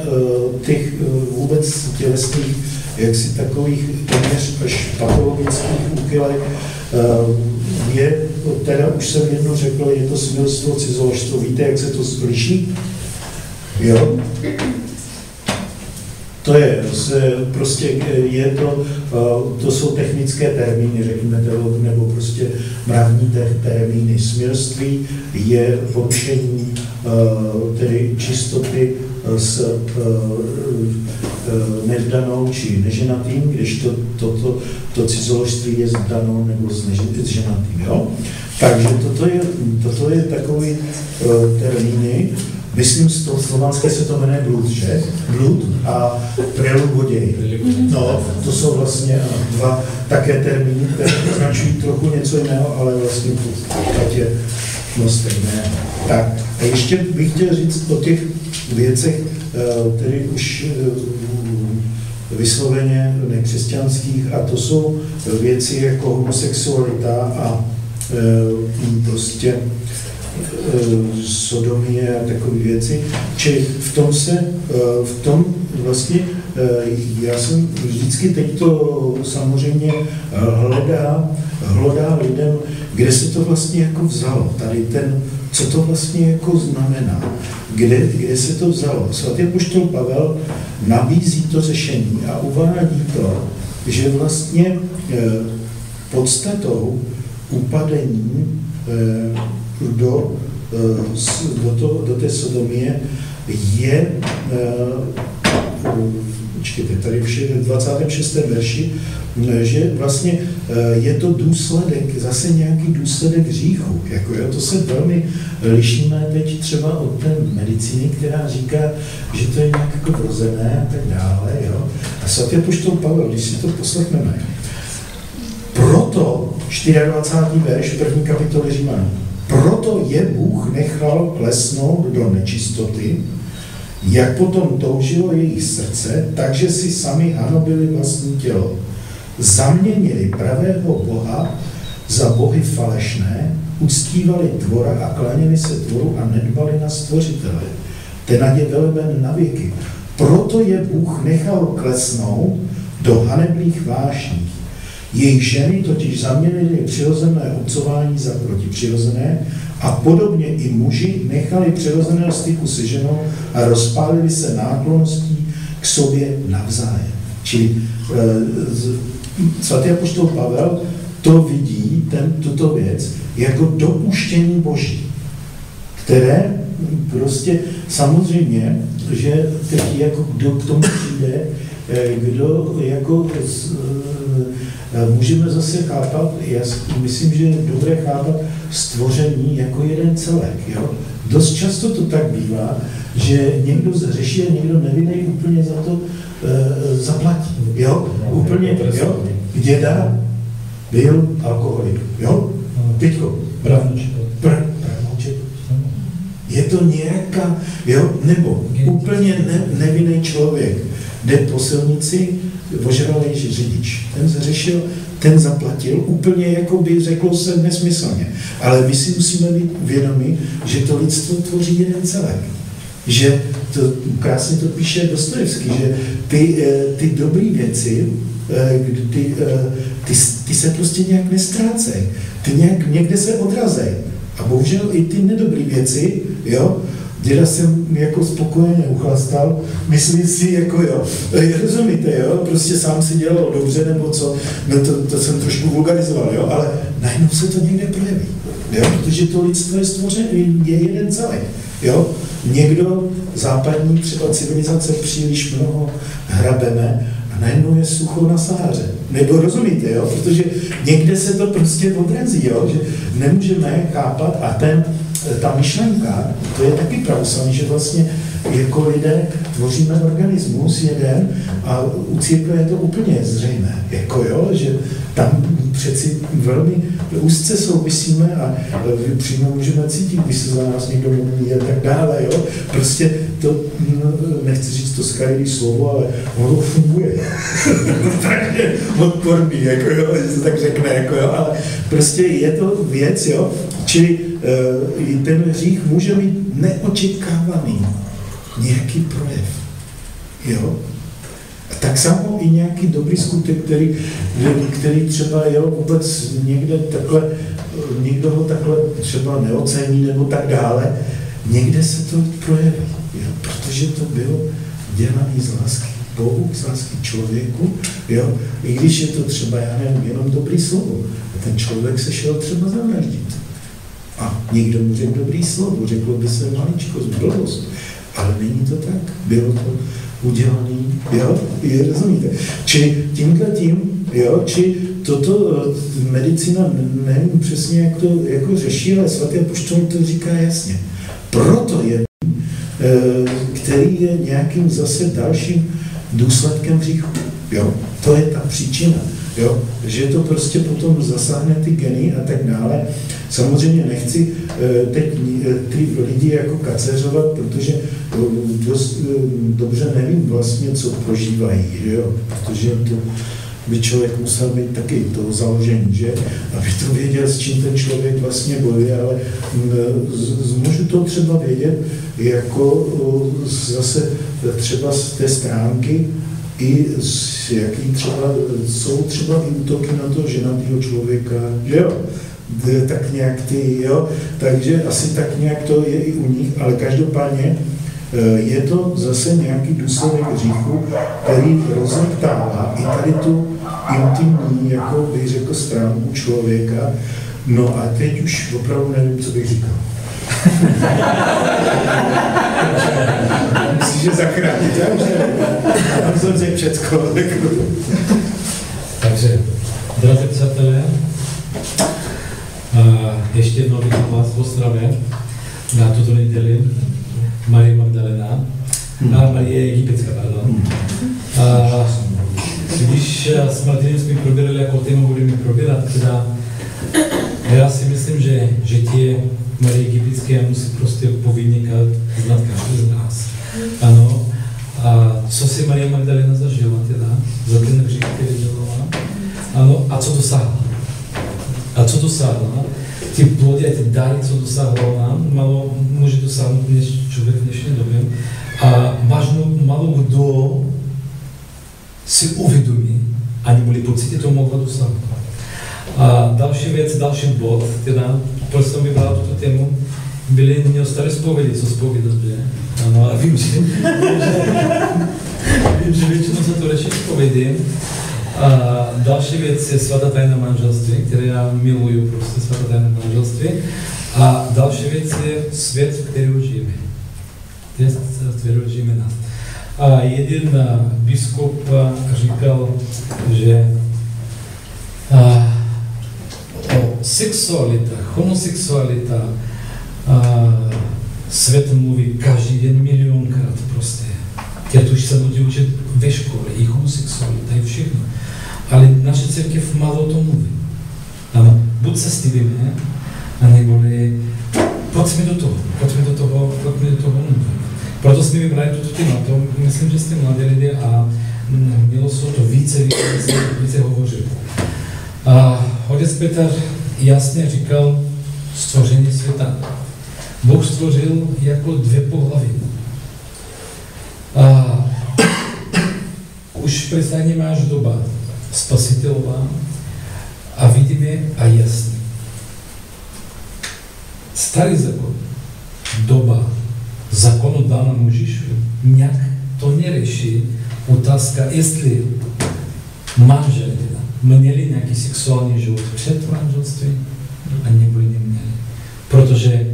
těch vůbec tělesných, jaksi takových téměř až patologických úchylek, je, teda už jsem jedno řekl, je to smilstvo, cizoložstvo. Víte, jak se to liší? Jo? To je prostě, to jsou technické termíny, řekněme, nebo prostě mravní termíny. Smělství je porušení tedy čistoty s nevdanou či neženatým, když to cizoložství je s vdanou nebo s ženatým. Jo? Takže toto je takový termíny. Myslím, z toho slovanské se to jmenuje blud, že? Blud a preluboděj. No, to jsou vlastně dva také termíny, které označují trochu něco jiného, ale vlastně to je stejné. Tak, a ještě bych chtěl říct o těch věcech, tedy už vysloveně nekřesťanských, a to jsou věci jako homosexualita a prostě sodomie a takové věci. Čili v tom vlastně já jsem vždycky teď to samozřejmě hledá lidem, kde se to vlastně jako vzalo. Tady co to vlastně jako znamená, kde se to vzalo. Svatý apoštol Pavel nabízí to řešení a uvádí to, že vlastně podstatou upadení do té sodomie je, počkejte, tady už je v 26. verši, že vlastně je to důsledek, zase nějaký důsledek hříchu. Jako jo, to se velmi lišíme teď třeba od té medicíny, která říká, že to je nějak jako vrozené a tak dále. Jo. A svatý apoštol Pavel, když si to poslechneme, proto 24. verš 1. kapitoly Římanů. Proto je Bůh nechal klesnout do nečistoty, jak potom toužilo jejich srdce, takže si sami hanobili vlastní tělo. Zaměnili pravého Boha za bohy falešné, uctívali tvora a klaněli se tvoru a nedbali na stvořitele. Ten je veleben na věky. Proto je Bůh nechal klesnout do hanebných vášní. Jejich ženy totiž zaměnili přirozené otcování za protipřirozené a podobně i muži nechali přirozeného styku se ženou a rozpálili se náklonností k sobě navzájem. Čili svatý apoštol Pavel to vidí, tuto věc, jako dopuštění Boží, které prostě samozřejmě, že teď jako kdo k tomu přijde, kdo jako můžeme zase chápat, já myslím, že je dobré chápat stvoření jako jeden celek. Jo? Dost často to tak bývá, že někdo zřeší a někdo nevinný úplně za to zaplatí. Jo? Úplně, jo? Děda byl alkoholik. Jo? Teďko. Je to nějaká, jo? Nebo úplně nevinný člověk jde po silnici, ožral řidič. Ten zřešil, ten zaplatil, úplně jako by řeklo se nesmyslně. Ale my si musíme být vědomi, že to lidstvo tvoří jeden celek. Že to krásně to píše Dostojevský, že ty dobré věci, ty se prostě nějak nestrácejí. Ty nějak někde se odrazejí. A bohužel i ty nedobré věci, jo, děda jsem jako spokojeně uchlastal, myslím si, jako jo, rozumíte, jo, prostě sám si dělal dobře, nebo co, no to jsem trošku vulgarizoval, jo, ale najednou se to někde projeví, jo, protože to lidstvo je stvořené, je jeden celek, jo. Někdo, západní třeba civilizace, příliš mnoho hrabeme a najednou je sucho na Sahaře. Nebo rozumíte, jo, protože někde se to prostě odrazí, jo, že nemůžeme chápat a ta myšlenka, to je taky pravoslavný, že vlastně jako lidé tvoříme organismus jeden a u církve je to úplně zřejmé, jako jo, že tam přeci velmi úzce souvisíme a přímo můžeme cítit, když se za nás někdo mluví a tak dále, jo, prostě to, nechci říct to skryté slovo, ale ono to funguje. Tak je odporný, jako jo, že se tak řekne, jako jo, ale prostě je to věc, jo, čili ten hřích může mít neočekávaný nějaký projev, jo. A tak samo i nějaký dobrý skutek, který třeba jo, vůbec někde takhle, někdo ho takhle třeba neocení nebo tak dále, někde se to projevilo, jo? Protože to bylo dělané z lásky Bohu, z lásky člověku, jo? I když je to třeba, já nevím, jenom dobrý slovo, a ten člověk se šel třeba zavraždit. A někdo mu řekl dobrý slovo, řeklo by se maličkost, blbost, ale není to tak, bylo to udělané, jo, rozumíte? Či tímhletím, jo, či toto medicína nevím přesně, jak to jako řeší, ale svatý apoštol to říká jasně. Proto je, který je nějakým zase dalším důsledkem hříchu, jo, to je ta příčina. Jo, že to prostě potom zasáhne ty geny a tak dále. Samozřejmě nechci teď ty lidi jako kaceřovat, protože dost dobře nevím vlastně, co prožívají, jo, protože to by člověk musel mít taky to založení, že? Aby to věděl, s čím ten člověk vlastně bojuje, ale můžu to třeba vědět jako zase třeba z té stránky, i jaký třeba, jsou třeba i útoky na to ženatýho člověka, že jo, tak nějak ty, jo, takže asi tak nějak to je i u nich, ale každopádně je to zase nějaký důsledek hříchu, který rozeptává i tady tu intimní, jako bych řekl, stránku člověka. No a teď už opravdu nevím, co bych říkal. Myslíš, že zachránit, takže tam jsem řekl všecko. Takže, drazí přátelé, ještě jednou bych vás pozdravil na tuto neděli Marie Magdalena, Marie Egyptská, pardon. Když s Martinem jsme probírali, jakou tému budeme probírat, teda já si myslím, že žití Marie Egyptské musí prostě povinně znát každý z nás. Ano. A co si Marie Magdalena zažila teda, za ten hřích, který dělala? Ano, a co dosáhla? A co dosáhla? Ty plody a ty dary, co dosáhla nám, malo může dosáhnout člověk v dnešní době. A málo kdo si uvědomí, ani byli pocity, to mohla dosáhnout. A další věc, další bod, teda, proč jsem vybral tuto tému, byly staré zpovědi, co zpovídat, že? Ano, a vím, že většinou se to řeší zpovědi. A další věc je svatá tajná manželství, které já miluju, prostě svatá tajná manželství. A další věc je svět, v kterém žijeme. To je svět, v kterém žijeme nás. A jeden biskup říkal, že sexualita, homosexualita, svět mluví každý den milionkrát prostě. Teď už se lidi učit ve škole, i homosexualita, i všechno. Ale naše církev málo to mluví. Ano, buď se stydíme, neboli pojďme do toho mluvit. Proto jsme vybrali tuto tématu, myslím, že jste mladí lidé a mělo se to více hovořit. Otec Petr jasně říkal stvoření světa. Bůh stvořil jako dvě pohlaví. Už přesně máš doba spasitelová a vidíme a jasně. Starý zákon, doba zákonu dána Mojžíšovi, nějak to neřeší otázka, jestli manželé měli nějaký sexuální život před manželstvím a neměli. Protože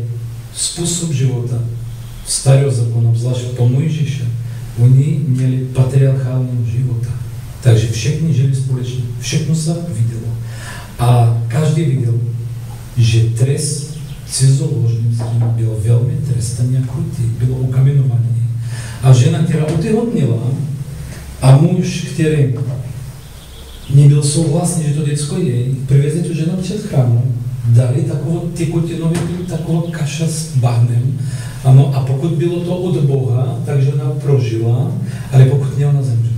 způsob života starého zákona, zvlášť po Mojžíše, oni měli patriarchální života. Takže všichni žili společně, všechno se vidělo. A každý viděl, že trest cizoložnictví byl velmi trestaný a krutý, bylo ukamenování. A žena, která otehotněla, a muž, který nebyl souhlasný, že to děcko je, přivezli tu ženu před chrámem, dali takovou tekutinovou, takovou kaša s bahnem, ano, a pokud bylo to od Boha, takže ona prožila, ale pokud ne, ona zemřela.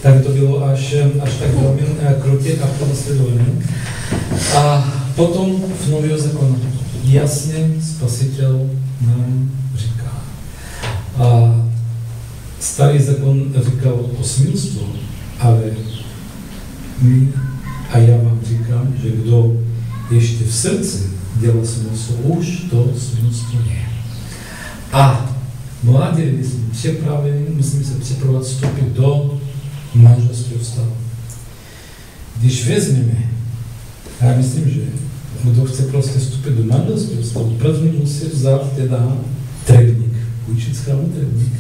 Tak to bylo až tak velmi krutě a pronásledované. A potom v Nového zákonu jasně Spasitel nám říká. A starý zákon říkal o smilstvu, ale my a já vám říkám, že kdo ještě v srdci dělá smysl, už to smysl je. A mladí lidi jsme připraveni, musíme se připravovat vstoupit do manželského vztahu. Když vezmeme, já myslím, že kdo chce prostě vstoupit do manželského vztahu, první musí vzát teda trebník, půjčit z chrámu trebník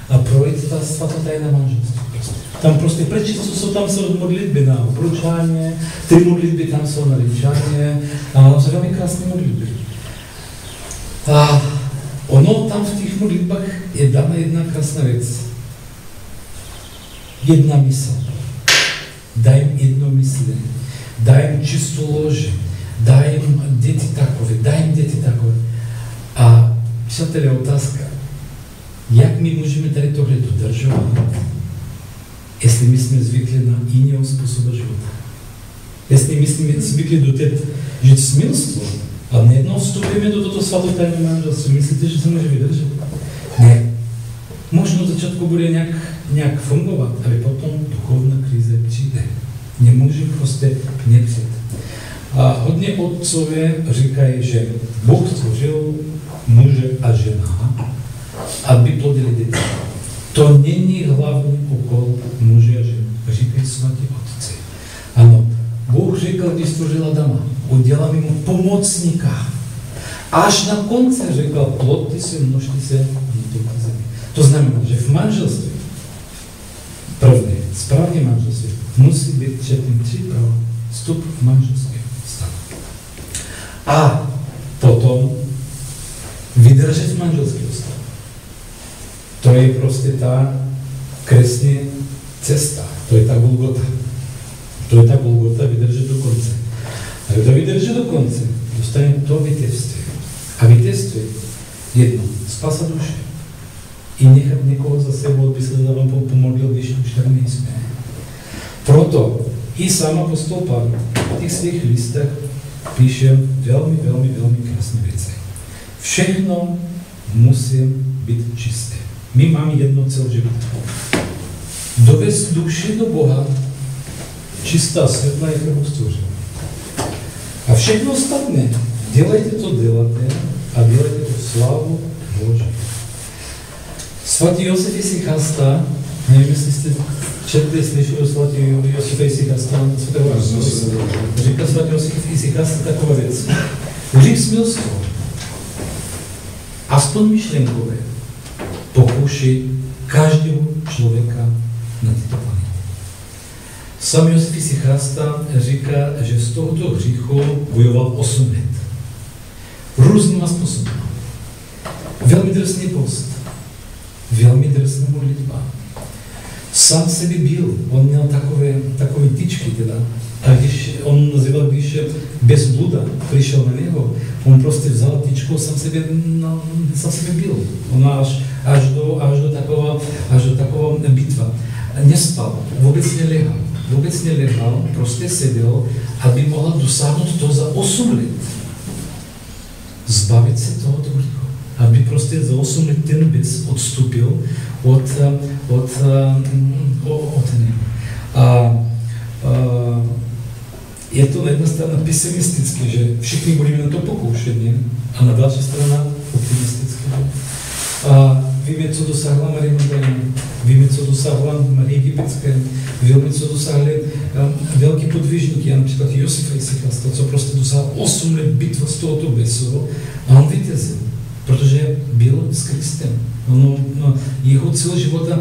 a projít ta svatotajná manželství. Tam prostě jsou tam jsou modlitby na obručání, 3 modlitby tam jsou na vjenčání, a tam jsou velmi krásné modlitby. A ono tam v těch modlitbách je dána jedna krásná věc. Jedna mysl. Daj jim jednomyslí, daj jim čistou loži, daj jim děti takové, A přátelé, otázka. Jak my můžeme tady tohle dodržovat, jestli my jsme zvykli na jiného způsobu života? Jestli my jsme zvykli do té žít smilstvo, a nejednou vstupujeme do toto svatotajné manželství, myslíte, že se může vydržet? Ne. Možno v začátku bude nějak fungovat, ale potom duchovná krize přijde. Nemůže prostě nepřijít. A hodně otcové říkají, že Bůh stvořil muže a žena, aby plodili děti. To není hlavní úkol muže a ženy, říkají svatí otci. Ano, Bůh říkal, když stvořil Adama, udělám mu pomocníka. Až na konci říkal, plodte se, množte se na této zemi. To znamená, že v manželství, první, správně manželství, musí být předtím 3 práva. Vstup v manželství vztah. A potom vydržet v manželský vztah. To je prostě ta kresní cesta. To je ta Golgota. Vydržet do konce. A kdo vydrží do konce, dostane to vítězství. A vítězství jedno, spasa duše. I nechat někoho za sebou, aby se vám pomodlil, když už tak nejsme. Proto i sám apostol Pavel v těch svých listech píše velmi krásné věci. Všechno musí být čisté. My máme jedno cíl života. Dovést duši do Boha, čistá, světla, jak Bůh stvořil. A všechno ostatné, dělejte a dělejte to v slávu Boží. Svatý Josef Isichasta, nevím, jestli jste četli, slyšeli o svatý Josefa Isichasta, říká svatý Josef Isichasta taková věc. Hřích smilstvo, aspoň myšlenkové, pokouší každého člověka na této planetě. Sam Josef Isichasta říká, že z tohoto hříchu bojoval 8 let. Různýma způsoby. Velmi drsný post. Velmi drsná modlitba. Sám sebe byl. On měl takové tyčky teda. A když on nazýval, když bez bluda přišel na něho, on prostě vzal tyčku, sám sebe byl. On až do takového bitva. Nespal, vůbec nelehal, prostě seděl, aby mohl dosáhnout to za 8 let. Zbavit se tohoto hříchu. Aby prostě za 8 let ten věc odstupil od něj. Je to na jedné straně pesimistické, že všichni budeme na to pokoušení, a na další straně optimistické. Víme, co dosáhla Marie Magdalena, víme, co dosáhla Marie Egyptské, víme, co dosáhly velký podvižníky, například Josef Isichasta, co prostě dosáhl 8 let bitva z tohoto besu, a on vítězil, protože byl s Kristem. Jeho cíl života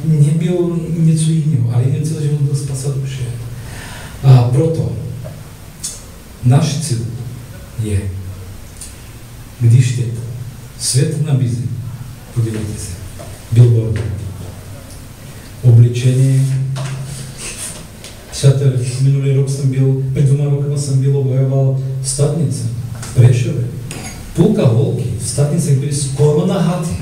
nebyl něco jiného, ale jeho cíl života byl spasa duše. A proto náš cíl je, když teď svět nabízí, podívejte se, billboardy, obličení. Přátel, minulý rok před 2 rokama jsem byl obojoval v Statnici, v Prešově. Půlka holky v Statnicech byly skoro na haty.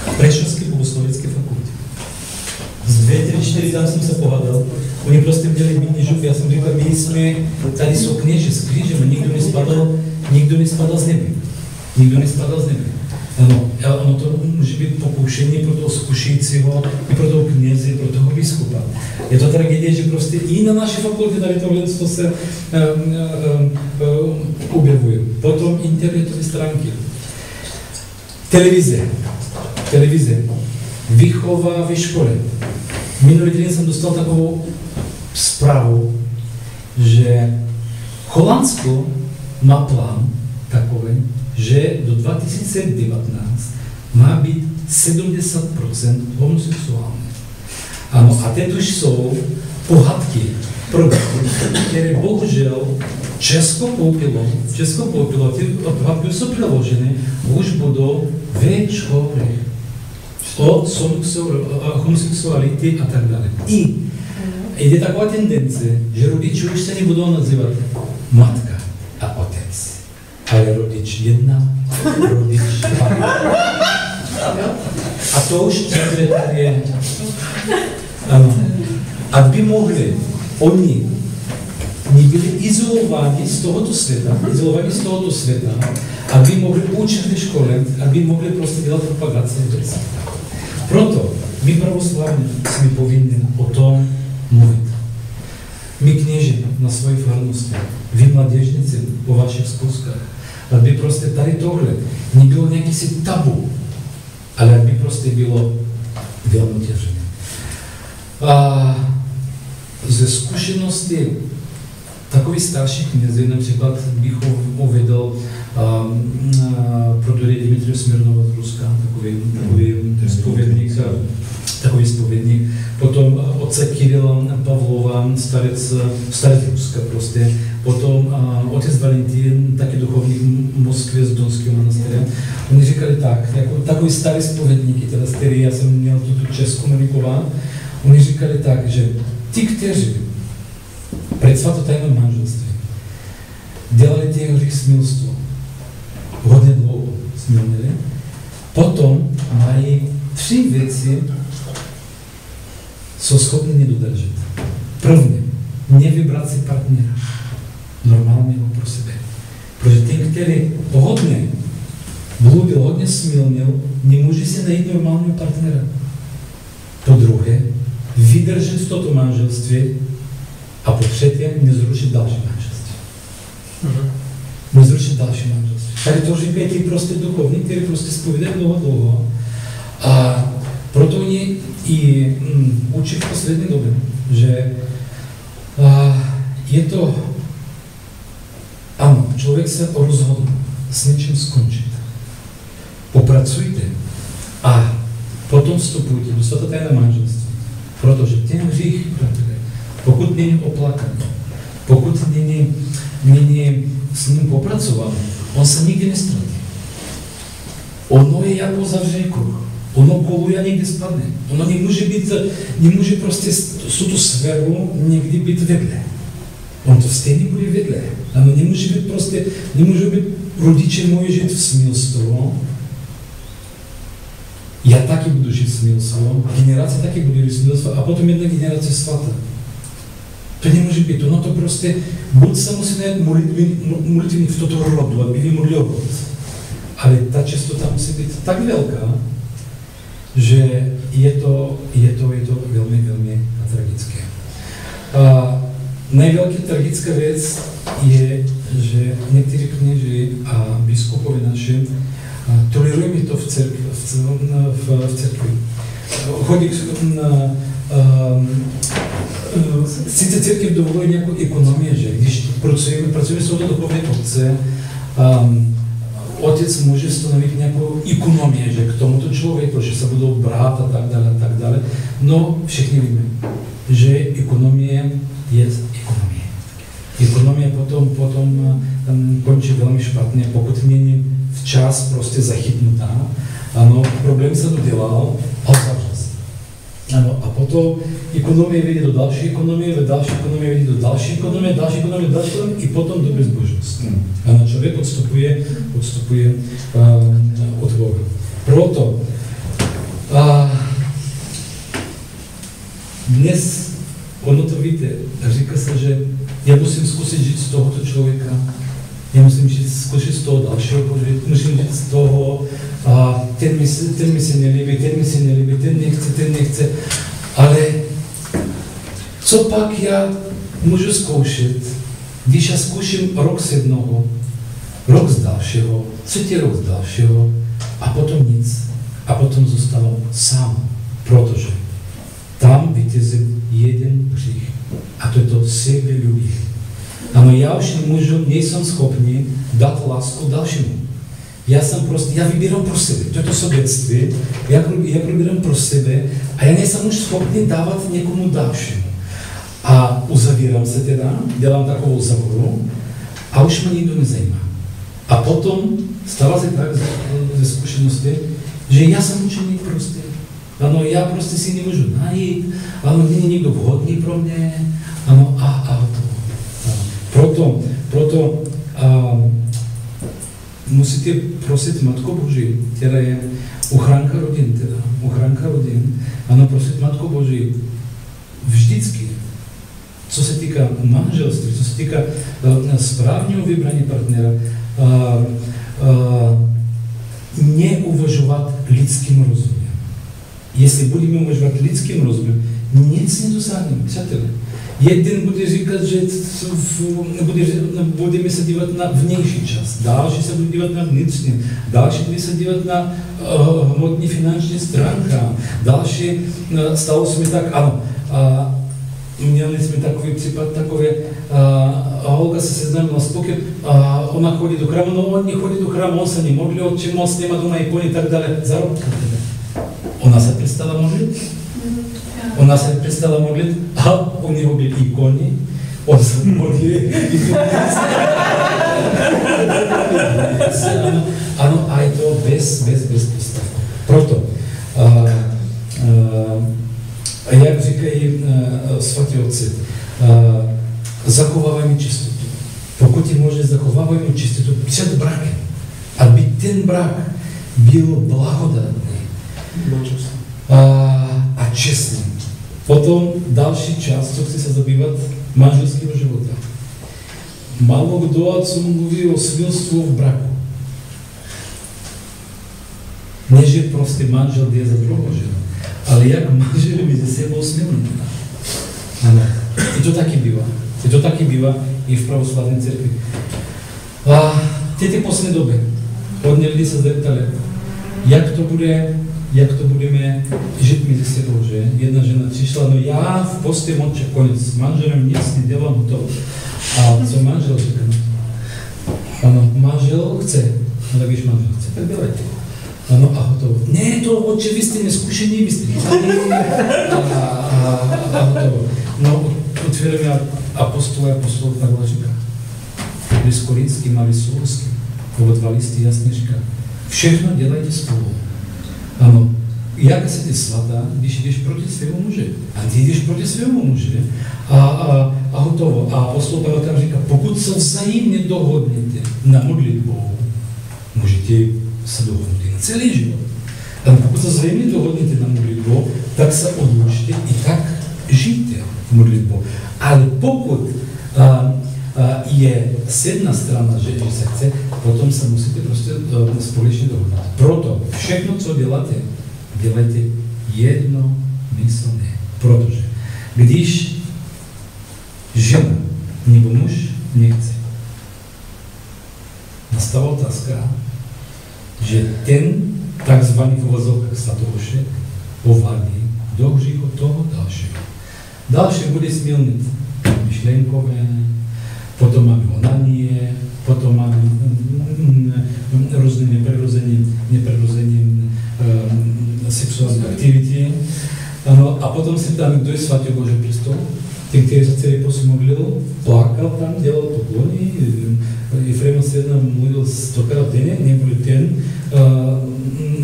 V Prešovské bogoslovecké fakultě. Z 2, 3, 4 tam jsem se pohádal. Oni prostě měli mini žup, já jsem říkal, my jsme, tady jsou kněži s křížem a nikdo nespadal z nebe. Ono to může být pokoušení pro toho zkušejícího, i pro toho kněze, pro toho biskupa. Je to tragédie, že prostě i na naší fakultě tady tohle se objevuje. Potom internetové stránky. Televize. Výchova ve škole. Minulý týden jsem dostal takovou zprávu, že Holandsko má plán takový, že do 2019 má být 70% homosexuální. Ano, a teď už jsou pohádky, které bohužel Česko koupilo, ty pohádky jsou přeloženy, už budou ve školách o homosexualitě a tak dále. I je taková tendence, že rodiče už se nebudou nazývat matka a otec, ale rodič 1, rodič 2. A to už je. Ano. Aby mohli oni nebyli izolováni z tohoto světa, aby mohli učit ve škole, aby mohli prostě dělat propagaci. Proto my pravoslavní jsme povinni o tom mluvit. My kněži na svoji farnosti, vy mladěžníci po vašich zkuskách, aby prostě tady tohle nebylo nějaký si tabu, ale aby prostě bylo velmi těžké. A ze zkušenosti takových starších knězí, například bych uvedl protorej Dimitrija Smirnova z Ruska, takový spovědník, potom otce Kirila Pavlova, starec Ruska prostě, potom otec Valentín, taky duchovník v Moskvě z Donského monastýře. Oni říkali tak, jako takový starý spovědníky, teda který já jsem měl tu čest komunikovat, oni říkali tak, že ti, kteří před svatotajným manželstvím dělali těch hřích smilstvo, hodně dlouho smilnili, potom mají 3 věci, jsou schopni nedodržet. První, nevybrat si partnera, normálního pro sebe. Protože ten, který hodně bludil, hodně smilnil, nemůže si najít normálního partnera. Po druhé, vydržet v toto manželství a po třetí, nezrušit další manželství. Nezrušit další manželství. Tady to říkají ty prostě duchovní, kteří prostě zpovídají dlouho. A proto oni i učí v poslední době, že je to, ano, člověk se rozhodl s něčím skončit. Popracujte a potom vstupujte do svatotajného manželství. Protože ten hřích, pokud není oplakaný, pokud není s ním popracovaný, on se nikdy nestratí. Ono je jako zavřený kruh. Ono koluje a někdy spadne. Ono nemůže prostě tu sféru někdy být vedle. On to stejně bude vedle. Ano, nemůže být rodiče moji žít v smilstvu. Já taky budu žít smilstvo, generace taky bude žít smilstvo a potom jedna generace svatá. To nemůže být. Ono to prostě, buď se musí najít molitvení v toto rodu, aby vymodlil rod. Ale ta čistota musí být tak velká, že je to velmi, velmi tragické. Největší tragická věc je, že někteří kněži a biskupovi naši tolerujeme to v církvi. Chodí sice církev dovoluje nějakou ekonomii, že když pracujeme s duchovní obce, otec může stanovit nějakou ekonomii, že k tomuto člověku, že se budou brát a tak dále. No, všichni víme, že ekonomie je ekonomie. Ekonomie potom končí velmi špatně, pokud není včas prostě zachytnutá. Ano, problém se dodělal a zavřel se. Ano, a potom ekonomie vede do další ekonomie, další ekonomie vede do další ekonomie, i potom do bezbožnosti. Ano, člověk odstupuje od Boha. Proto dnes, ono to víte, říká se, že já musím zkusit žít z tohoto člověka, já musím zkusit z toho dalšího požít, musím žít z toho ten mi se nelíbí, ten nechce. Ale co pak já můžu zkoušet, když já zkouším rok z jednoho, rok z dalšího, 3. rok z dalšího a potom nic. A potom zůstávám sám, protože tam vytězím jeden hřích. A to je to sebeľúbie. Ano, já už nejsem schopný dát lásku dalšímu. Já vybírám pro sebe, to je to sobectví, já vybírám pro sebe a já nejsem už schopný dávat někomu dalšímu. A uzavírám se teda, dělám takovou zavoru a už mě nikdo nezajímá. A potom stala se tak ze zkušenosti, že já jsem učeník prostě. Ano, já prostě si nemůžu najít, ano, není někdo vhodný pro mě, ano, a to. Proto musíte prosit Matku Boží, která je ochránka rodin, ano, prosit Matku Boží vždycky, co se týká manželství, co se týká správného vybrání partnera, neuvažovat lidským rozumem. Jestli budeme uvažovat lidským rozumem, nic nedosáhneme, přátelé. Jeden bude říkat, že budeme se dívat na vnější čas, další se bude dívat na vnitřní, další bude se dívat na hmotní finanční stránka, další, stalo se mi tak, ano, měli jsme takový případ, holka se seznámila s pokem, ona chodí do chrámu, no on nechodí do chrámu, on se nemodlí, otče moc, nemá doma ikony i tak dále, zarobka. Ona se přestala modlit, a u něho byly ikony, on se modlí, ano, a je to bez postav. Proto, jak říkají svatí otci, zachovávajme čistotu. Pokud je možné, zachovávajme čistotu před brakem, aby ten brak byl blahodatný a čestný. Potom další část, co chci se zabývat, manželského života. Málo kdo, co mluví o svilstvu v braku. Ne, že prostě manžel jde za druhou ženu, ale jak manželi mezi sebou smilní. Ano, i to taky bývá i v pravoslavné církvi. A teď je poslední doby. Hodně lidí se zeptali, jak to budeme žít mezi sebou, že? Jedna žena přišla, no já v postě moče konec, s manželem nic nedělám to. A co manžel říká? Ano, manžel chce, ale když manžel chce, tak dělejte. Ano, a hotovo. Ne, to otče, vy jste neskušení, vy jste a hotovo. No, otvíráme apostola Pavla říká. List Korinským a list Solským. Podle 2 listy jasně říká. Všechno dělejte spolu. Ano, jak se ty svatá, když jdeš proti svému muži. A ty jdeš proti svému muži. A hotovo. A apostol Pavel tam říká, pokud se vzájemně dohodnete na modlitbu, můžete se dohodnout na celý život. Ale pokud se vzájemně dohodnete na modlitbu, tak se odlučte i tak žijte v modlitbu. Ale pokud je jedna strana, že se chce, potom se musíte prostě společně dohodnout. Proto všechno, co děláte, dělejte jednomyslně. Protože když žena nebo muž nechce, nastává otázka, že ten takzvaný v uvozovkách svatoušek povádí do hříchu toho dalšího. Další bude smilnit myšlenkové, potom máme onanie, potom máme různé neprirozené sexuální aktivity. Ano, a potom se tam, kdo je svatý Boží přestol, ten, který se celý post modlil, plakal tam, dělal poklony, Efrem se jednou mluvil 100krát denně, nebyl ten,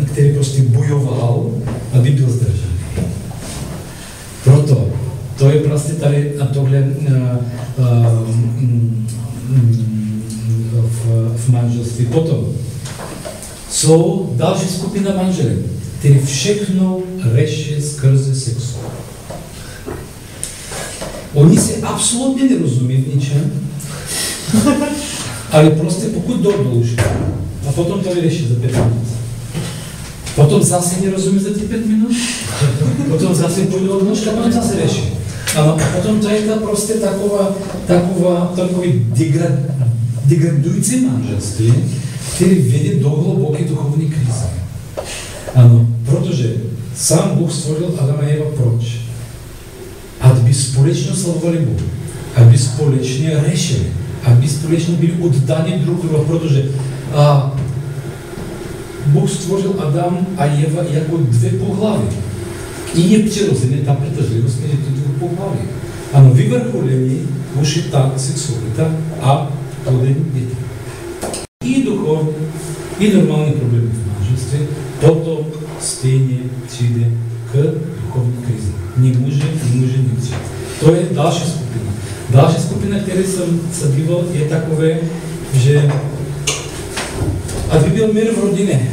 který prostě bojoval, aby byl zdržený. Proto to je prostě tady na tohle v manželství. Potom jsou další skupina manželů, kteří všechno řeší skrze sexu. Oni si absolutně nerozumí v ničem, ale prostě pokud jdou do lůžka a potom to vyřeší za 5 minut. Potom zase nie rozumie za tie 5 minút, potom zase pôjde od nožka, potom zase rieši. A potom to je proste takový degradujúci manželství, ktorý vedie do hlbokej duchovnej krízy. Áno, protože sám Bůh stvoril Adama a Eva proč? Aby společně slavovali Bohu, aby společně řešili, aby společně byli oddaní druh druhu, protože Bůh stvořil Adam a Eva jako dvě pohlaví. I je přirozené ta přitažlivost mezi dvou pohlaví. Ano, vyvrcholení už je ta sexualita a plodení dětí. I duchovní, i normální problémy v manželství, potom stejně přijde k duchovní krizi. Nemůže nepřijít. To je další skupina. Další skupina, které jsem se díval, je takové, že aby byl mír v rodině.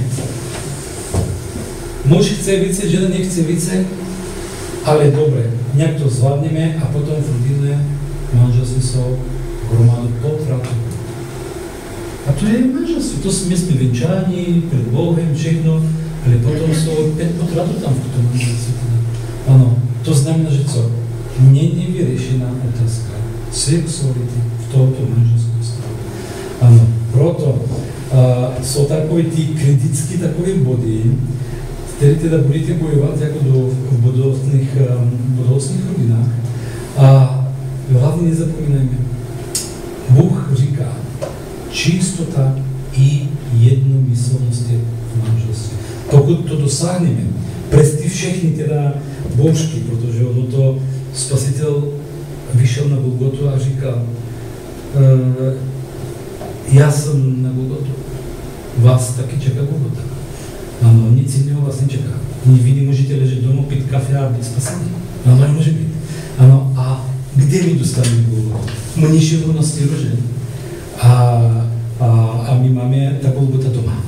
Muž chce více, žena nechce více, ale dobré, nějak to zvládneme a potom v rodině manželství jsou hromadu potratu. A to je manželství, to my jsme venčáni, před Bohem, všechno, ale potom jsou 5 potratů tam v tom manželství. Ano, to znamená, že co? Není vyřešená otázka sexuality v tomto manželském stavu. Ano, proto jsou takové ty kritické takové body, které teda budete bojovat jako v budoucích rodinách. A hlavně nezapomínejme, Bůh říká, čistota i jednomyslnost je v manželství. Pokud to dosáhneme, přes ty všechny teda bouřky, protože ono to Spasitel vyšel na Golgotu a říkal, já jsem na Golgotu, vás taky čeká Golgota. Ano, nic jiného vás nečeká. Vy nemůžete ležet doma, pít kafe a být spasení. Ano, nemůže být. Ano, a kde my dostaneme Golgotu? My nižšího na stěrože. A my máme ta Golgota doma.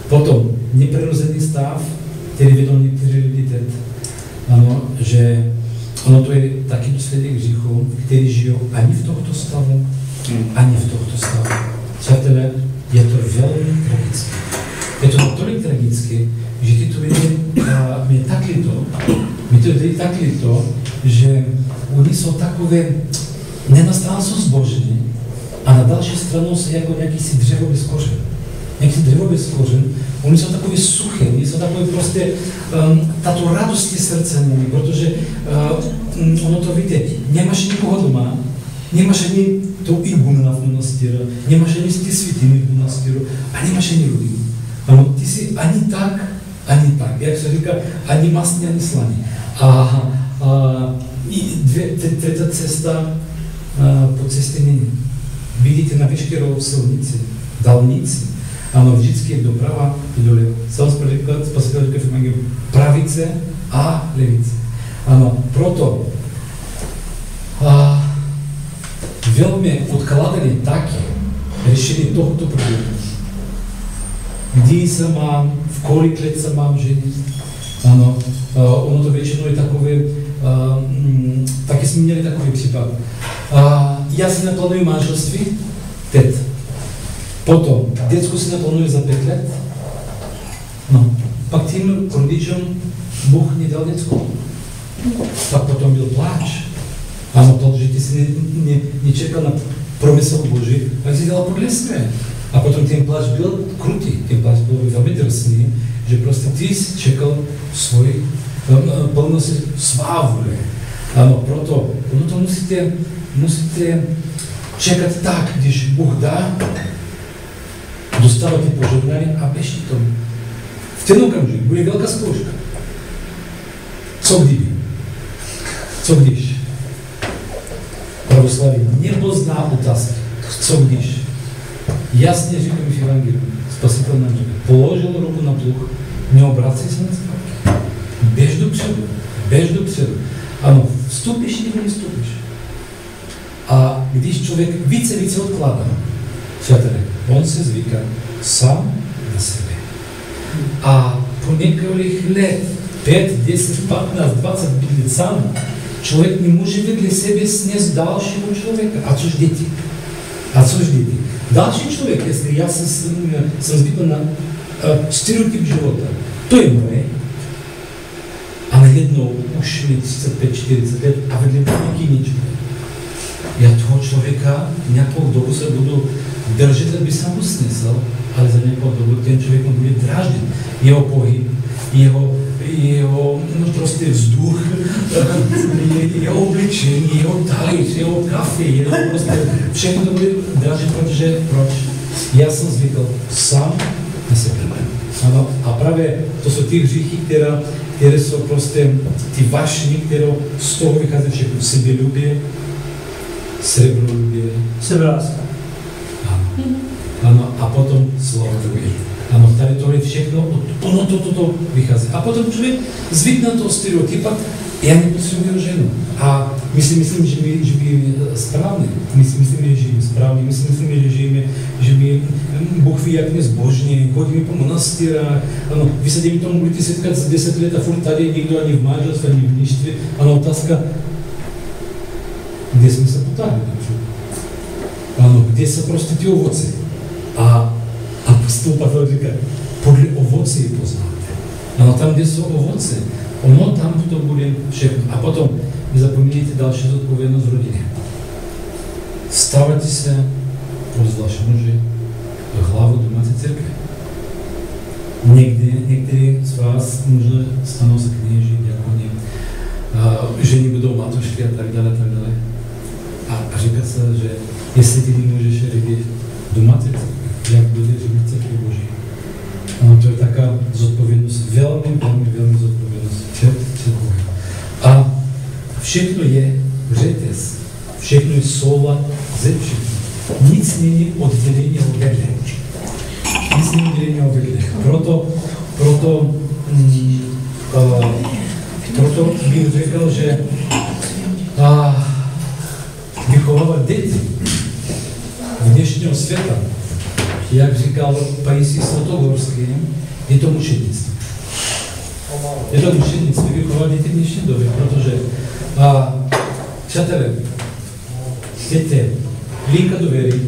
Potom, neprirozený stav, který vedou někteří lidi teď. Ano, že ono to je taky důsledek hříchu, který žijou ani v tohto stavu, ani v tohto stavu. Přátelé, je to velmi tragické. Je to natolik tragické, že tyto lidi mě tak líto, že oni jsou takové, na stranu jsou zbožní a na další stranu jsou jako nějaký dřevo bez kořen. Nějaký dřevo bez kořen, oni jsou takové suché, oni jsou takové prostě, tato radosti srdce mluví, protože ono to víte, nemáš nikoho doma, nemáš ani tou igumna v monastíru, nemáš ani ty světiny v monastíru a nemáš ani rodinu. Ano, ty jsi ani tak, jak se říká, ani mastný, ani slaný. I třetí cesta po cestě není. Vidíte na veškerou silnici, dálnici, ano, vždycky je doprava i doleva. Sám Spasitel říká v Evangeliu pravice a levice. Ano, proto velmi odkladali taky řešení tohoto problému. Kdy se mám, v kolik let se mám ženit. Ano, ono to většinou je takové, taky jsme měli takový případ. Já si naplánuji manželství teď. Potom, děcku si naplánuji za 5 let. No, pak tím rodičům Bůh nedal děcku. Tak potom byl pláč. Ano, protože ty si nečekal na promysl Boží, ale si dělal podle své. A potom ten pláč byl krutý, ten pláč byl velmi drsný, že prostě ty jsi čekal svoji plnost svá vůle. Ano, proto to musíte čekat tak, když Bůh dá, dostáváte požehnání a běžte tomu. V ten okamžik bude velká zkouška. Co kdyby? Co když? Pravoslaví nepozná otázky. Co když? Jasně říkám v Evangeliu, Spasitel nám říká, položil ruku na pluh, neobracej se na zpátky. Běž dopředu. Ano, vstupíš nebo nestupíš. A když člověk více odkládá, přátelé, on se zvyká sám na sebe. A po několik let, 5, 10, 15, 20 let sám, člověk nemůže vedle sebe snést dalšího člověka. A což děti? Další člověk, jestli já jsem zvyklý stereotyp života. To je moje, ale jednou už mi 35-40 let a vedle toho něký nič. Já toho člověka nějakou dobu se budu držet, aby se mu snesl, ale za nějakou dobu ten člověk bude dráždit. Jeho pohyb, jeho prostě vzduch, jeho obličení, jeho talíř, jeho kafe, jeho prostě všechno to bude dráždit, protože proč? Já jsem zvykl sám na sebe. Ano, a právě to jsou ty hříchy, které jsou prostě ty vášně, které z toho vychází všechno. Sebelubě, srebrolubě, sebeláska. Ano, a potom slavově. Ano, tady tohle všechno, ono to vychází. A potom člověk zvykne na toho stereotypa, já nepotřebuji ženu. A my si myslíme, že my žijeme správně. My si myslíme, že žijeme správně. My si myslíme, že žijeme, že my, Bůh ví, jak my zbožní, chodíme po monastýrách. Ano, vy se dejme tomu budete setkat za 10 let a furt tady nikdo ani v manželství, ani v mništví. Ano, otázka, kde jsme se potáhli? Ano, kde jsou prostě ty ovoce? A apostol Pavel říká, podle ovoce je poznáte. Ano, tam, kde jsou ovoce, ono tam to bude všechno. A potom nezapomínejte další zodpovědnost v rodině. Stavajte se, obzvlášť muži, hlavu domácí církve. Někteří z vás možná stanou se kněži, diakoni, ženy budou matušky a tak dále, tak dále. A říká se, že jestli ty nemůžeš řídit domácí církve, jak bude řídit církve Boží. Ano, to je taká zodpovědnost, velmi zodpovědnost před Bohem. A všechno je řetěz, všechno je soulad ze všechno. Nic není oddělení od vedle. Nic není oddělení od vedle. Proto bych řekl, že vychovávat děti dnešního světa, jak říkal Paisie Svatogorský, je to mučednictví. Je to mučednictví vychovat děti v dnešní době, protože přátelé, děte, linka do věry.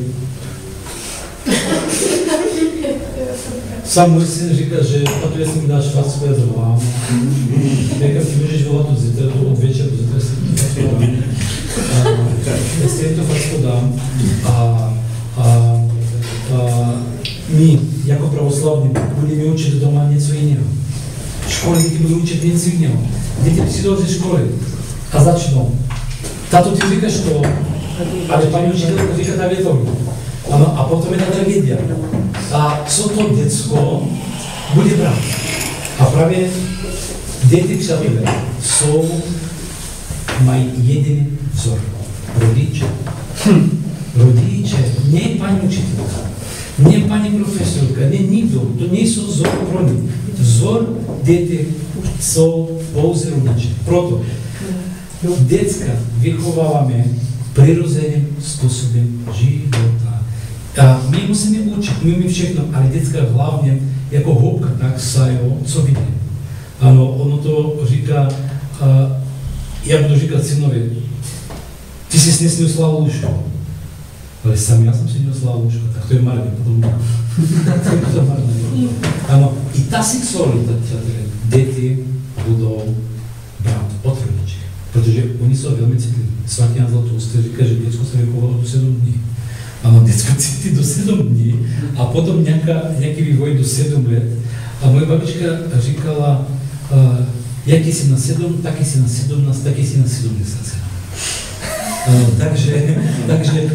Sám můj syn říká, že tato jestli mi dáš facku, já zavolám. Říkám, ty můžeš volat od zítra, od večera do zítra si facku dám. Jestli jim to facku dám my jako pravoslavní budeme učit doma něco jiného. Školy děti budou učit něco jiného. Děti přijdou ze školy a začnou. Tato, ty říkáš to, ale paní učitelka říká ta větovní. Ano, a potom je ta tragédia. A co to děcko bude brát? A právě děti, přátelé, mají jediný vzor. Rodiče. Rodiče, ne paní učitelka, ne paní profesorka, ne nikdo. To nejsou vzor pro ně. Vzor děti jsou pouze rodiče. Proto děcka vychováváme přirozeným způsobem života. A my musíme učit, my umíme všechno, ale děcka hlavně jako houbka, tak sajo, co vidí. Ano, ono to říká, já budu říkat synovi, ty jsi snesnil slávu lůžko. Ale sám já jsem si měl slávu lůžko, tak to je marné, potom to je marné. Ano, i ta sexualita, děti budou brát od rodiče, protože oni jsou velmi citliví. Svatý Jan Zlatoustý říká, že děcko se vychovalo do 7 dní. Ano, děcko cítí do 7 dní a potom nějaký vývoj do 7 let. A moje babička říkala, jak jsi na 7, tak jsi na 17, tak jsi na 77. Takže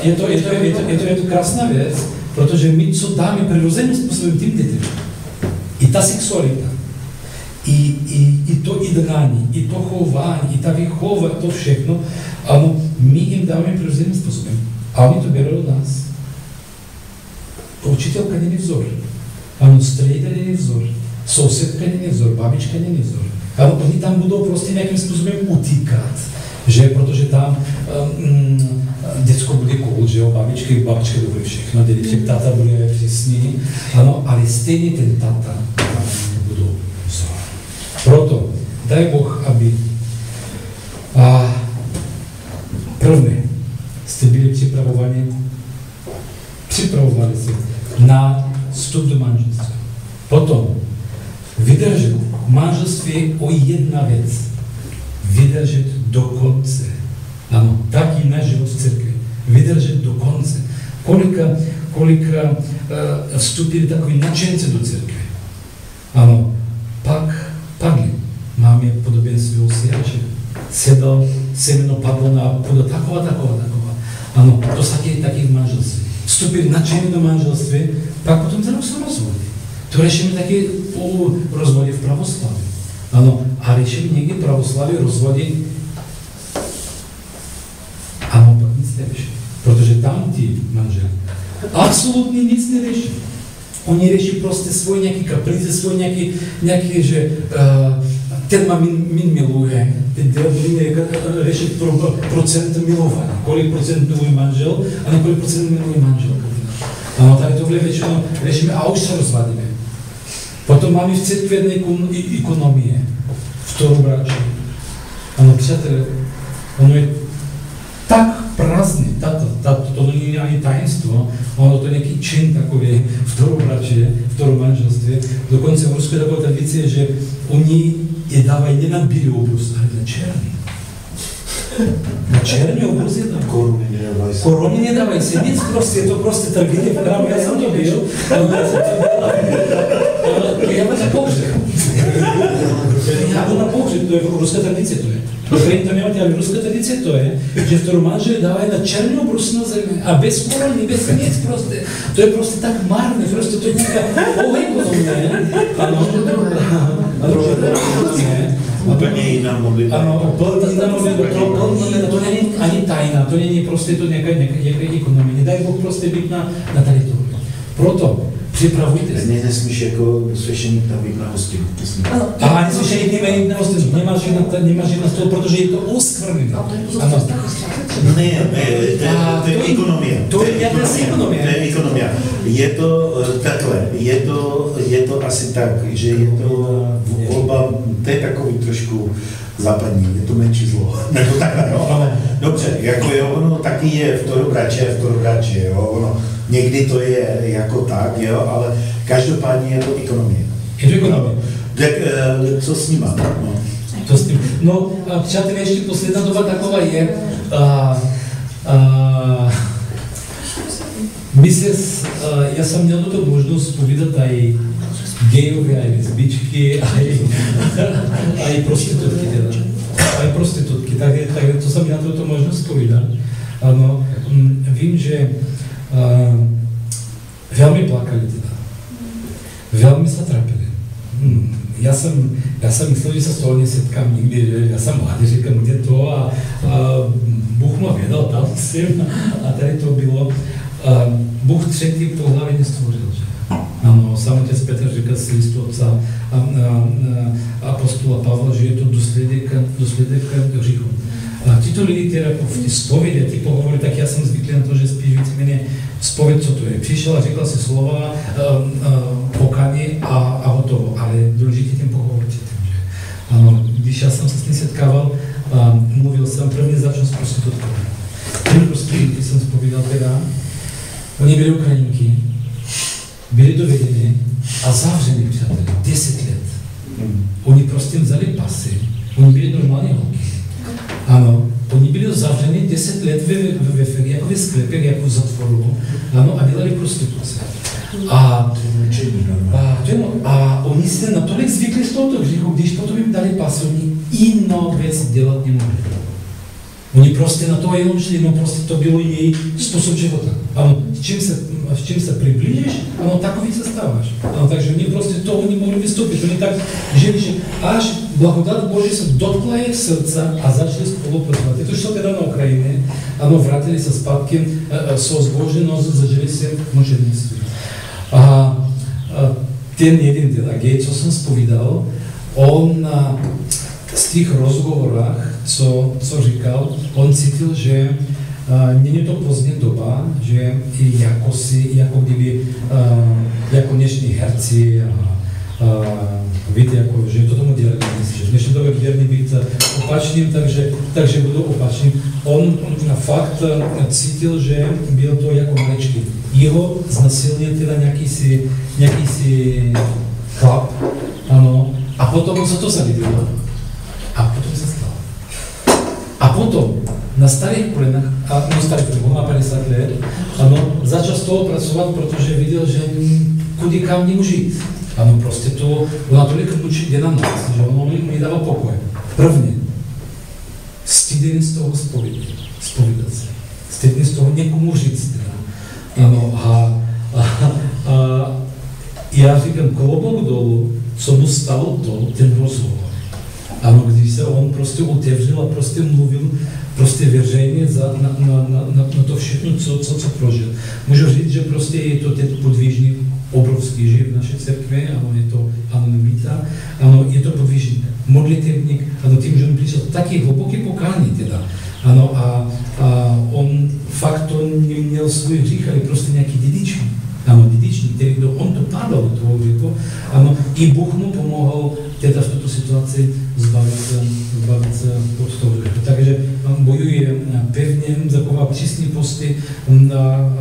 je to krásná věc, protože my co dáme přirozeným způsobem tím dětem. I ta sexualita, i to jednání, i to chování, i ta výchova, to všechno, ano, my jim dáme přirozeným způsobem. A oni to berou od nás. Učitelka není vzor. Ano, strejda není vzor. Sousedka není vzor, babička není vzor. Ano, oni tam budou prostě nějakým způsobem utíkat. Že protože tam děcko bude cool, že jo, babička bude všechno, dědeček, táta bude přesný, ano, ale stejně ten táta tam budou vzor. Proto daj Boh, aby prvně jste byli připravovali se na vstup do manželství. Potom vydržet v manželství o jedna věc. Vydržet do konce. Ano, taký náš život v církvi. Vydržet do konce. Kolika vstupili takoví nadšenci do církve. Ano, pak padli. Máme podobenství o siači. Sedal, semeno padlo na půdu taková. Ano, to sa taky v manželství. Vstupili nadšení do manželství, pak potom znovu se rozvodí. To řešíme taky u rozvodě v pravoslaví. Ano, a řešíme někdy pravoslaví rozvodí. Ano, pak nic neřeší. Protože tam ti manželi absolutně nic neřeší. Oni řeší prostě svoje nějaké kaprice, svoje nějaké že ten ma min miluje, ten řeší procent milování. Kolik procent miluje manžel a na kolik procent miluje manželka. Ano, tady tohle většinou řešíme a už se rozvadíme. Potom máme v církvi ekonomie, vtorobračí. Ano, přátelé, ono je tak prázdný, to není ani tajemstvo, ono to je nějaký čin takový vtoromanželství. Dokonce v Rusku je taková tradice, že oni je dávají ne na bílý obrus, ale na černý. Na černý obrus je tam. Koruny nedávají se nic, prostě, je to prostě tragédie v chrámu, já jsem to byl, já mám na pohřeb. Já byl na pohřeb, to je ruská tradice, to je. Ukrajina tam nemáte, ale ruská tradice to je, že vtoromanželi dávají na černý obrus na zemi a bez koruny, bez nic prostě. To je prostě tak marné, prostě to je nějaká ekonomie. Ano, úplně jiná modlitba. Ano, jiná modlitba, to není ani tajná, to není prostě to nějaká ekonomie. Nedaj Bůh prostě být na teritoriu. Proto připravujte se. Nesmíš jako svěšeník tam být na hostinu. A ani svěšeník nemá jít na hostinu, nemáš jít na stůl, protože je to oskvrněné. Ne, to je ekonomie. To je ekonomie. Je to takhle, je to asi tak, že je to volba, to je takový trošku západní, je to menší zlo. Nebo takhle, jo? Dobře, jako jo, ono taky je vtorobrače, jo, ono někdy to je jako tak, jo, ale každopádně je to ekonomie. Je to ekonomie. Tak co s nima? No, přátelé, ještě posledná doba taková je, já jsem měl tuto možnost povídat i gejovi, i lesbičky, i prostitutky teda. A i prostitutky, tak to jsem měl tuto možnost povídat. Ano, vím, že velmi plakali teda. Velmi se trápili. Já jsem myslel, že se z toho nesetkám nikdy, že já jsem mladý, říkám, kde to a Bůh ma vědal, tam jsem a tady to bylo. Bůh třetí pohlaví nestvořil, že? Ano, sám otec Petr říkal z listu otca apostola Pavla, že je to důsledek hříchu. Tito lidi, které v té zpovědi, ty pohovory, tak já jsem zvyklý na to, že spíš víceméně zpověď, co to je. Přišel a řekl si slova, pokání a hotovo, ale důležitý ten pohovor tím, že ano, když já jsem se s ním setkával, mluvil jsem, prvně začal s prostitutkou. První prostitutky jsem zpovídal teda, oni byli Ukrajinky, byli dovedeni a zavřeni, přátelé, 10 let. Oni prostě vzali pasy, oni byli normální holky. Ano, oni byli zavřeni 10 let jako ve sklepě, jako v zatvoru, ano, a dělali prostituce. A oni se natolik zvykli z tohoto hříchu, když potom jim dali pas, oni jinou věc dělat nemohli. Oni prostě na to jenom šli, no prostě to bylo její způsob života. Ano, s čím se přiblížíš, ano, takový se stáváš. Ano, takže oni prostě toho nemohli vystoupit. Oni tak žili, že až blahodat Boží se dotkla jejich srdce a začali spolupracovat. Je to šlo teda na Ukrajině, ano, vrátili se zpátky, jsou zbožnost, zažili si mučednictví. A ten jeden teda gej, co jsem zpovídal, on z těch rozhovorách, co říkal, on cítil, že není to pozdní doba, že jako kdyby, jako dnešní herci, víte, jako, že to tomu dělají, že v dnešní době věrný být opačným, takže budou opačným. On na fakt cítil, že byl to jako maličký. Jeho znasilnil teda nějaký si chlap, ano, a potom co to se vidělo? A potom se stalo. A potom na starých kolenách, on má 50 let, ano, začal z toho pracovat, protože viděl, že kudy kam nemůže jít. Ano, prostě to, ona tolik mučí jde na nás, že ono mu nedává pokoj. Prvně, stydím z toho zpovídat se. Stydím z toho někomu říct. Ano, a já říkám, klobouk dolů, co mu stalo to, ten rozhovor. Ano, když se on prostě otevřel a prostě mluvil prostě veřejně na to všechno, co prožil. Můžu říct, že prostě je to ten podvížník obrovský živ v naší církvi, ano, je to anonymita, ano, je to podvížník, modlitevník, ano, tím, že on přišel taky hluboký pokání teda, ano, a on fakt to neměl svůj hřích, ale prostě nějaký dědičný. Ano, dědičný, který on to padal do toho věku, ano, i Bůh mu pomohl teda v tuto situaci zbavit se od toho hříchu. Takže on bojuje pevně, zachová přísný posty na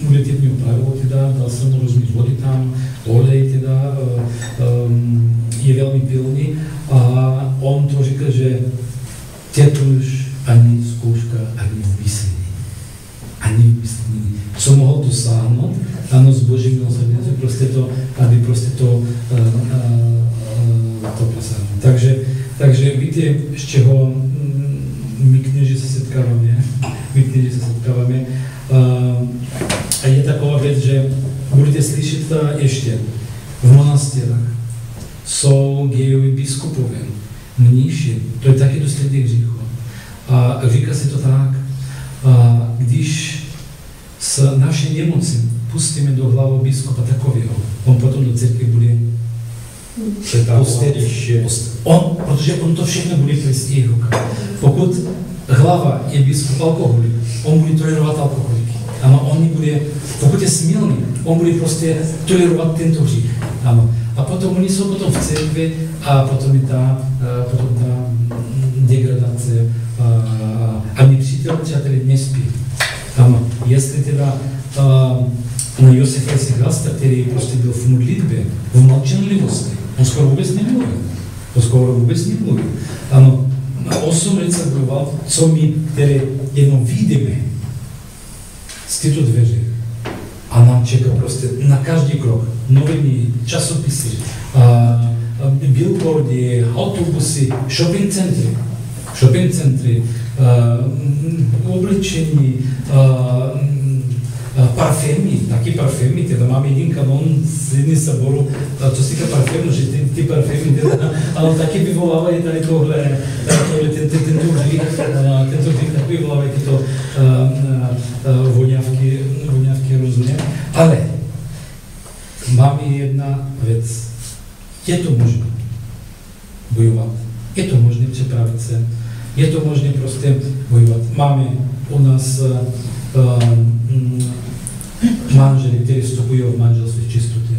modlitevní pravidlo, teda, dal se mu rozmít vody tam, olej, teda, je velmi pilný a on to říkal, že už ani zkouška, ani vysvětlení. Co mohl dosáhnout, ano, z Boží milosrdenství, prostě to, aby prostě to dosáhnout. Takže víte, z čeho my kněži se setkáváme, a je taková věc, že budete slyšet ještě v monastyrách jsou gejoví biskupové, mníši, to je taky důsledek hříchu. A říká se to tak, když s naší nemoci pustíme do hlavy biskupa takového, on potom do církve bude protože on to všechno bude přes jejich ruka. Pokud hlava je biskup alkoholik, on bude tolerovat alkoholiky. Ano, on bude, pokud je smilný, on bude prostě tolerovat tento hřích. Ano. A potom oni jsou potom v církvi a potom je ta degradace. A nepřáteli nespí. Ano, jestli teda na Josefa Hlasta, který prostě byl v modlitbě, v mlčenlivosti, on skoro vůbec nemluvil. Ano, 8 let se bojoval, co my, které jenom vidíme z tyto dveře. A nám čeká prostě na každý krok noviny, časopisy, billboardy, autobusy, shopping centry, oblečení, parfémy, teda máme jeden kanon z jedné saboru, co se týká parfému, že ty parfémy, ale taky vyvolávají tady tohle, tento hřích, tak vyvolávají tyto voňavky různě. Ale máme jedna věc, je to možné bojovat, je to možné připravit se, je to možné prostě bojovat. Máme u nás manželi, kteří vstupují v manželství v čistotě.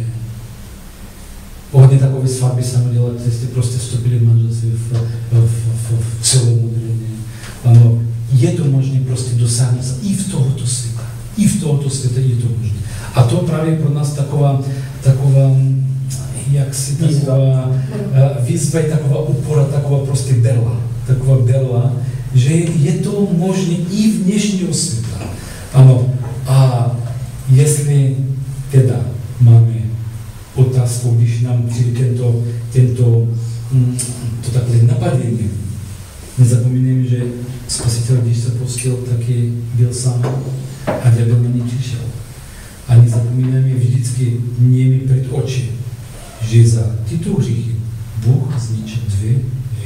Hodně takové svatby se dělat, jste prostě vstupili v manželství v celomodrně. Ano, je to možné prostě dosáhnout i v tohoto světa. I v tohoto světa je to možné. A to právě pro nás taková výzva, taková opora, taková prostě berla, že je to možné i v dnešního světa. Ano, a jestli teda máme otázku, když nám přijde tento takové napadení, nezapomínáme, že Spasitel, když se postil, taky byl sám a ďábel na něj přišel. A nezapomínáme vždycky měli před oči, že za tyto hříchy Bůh zničil 2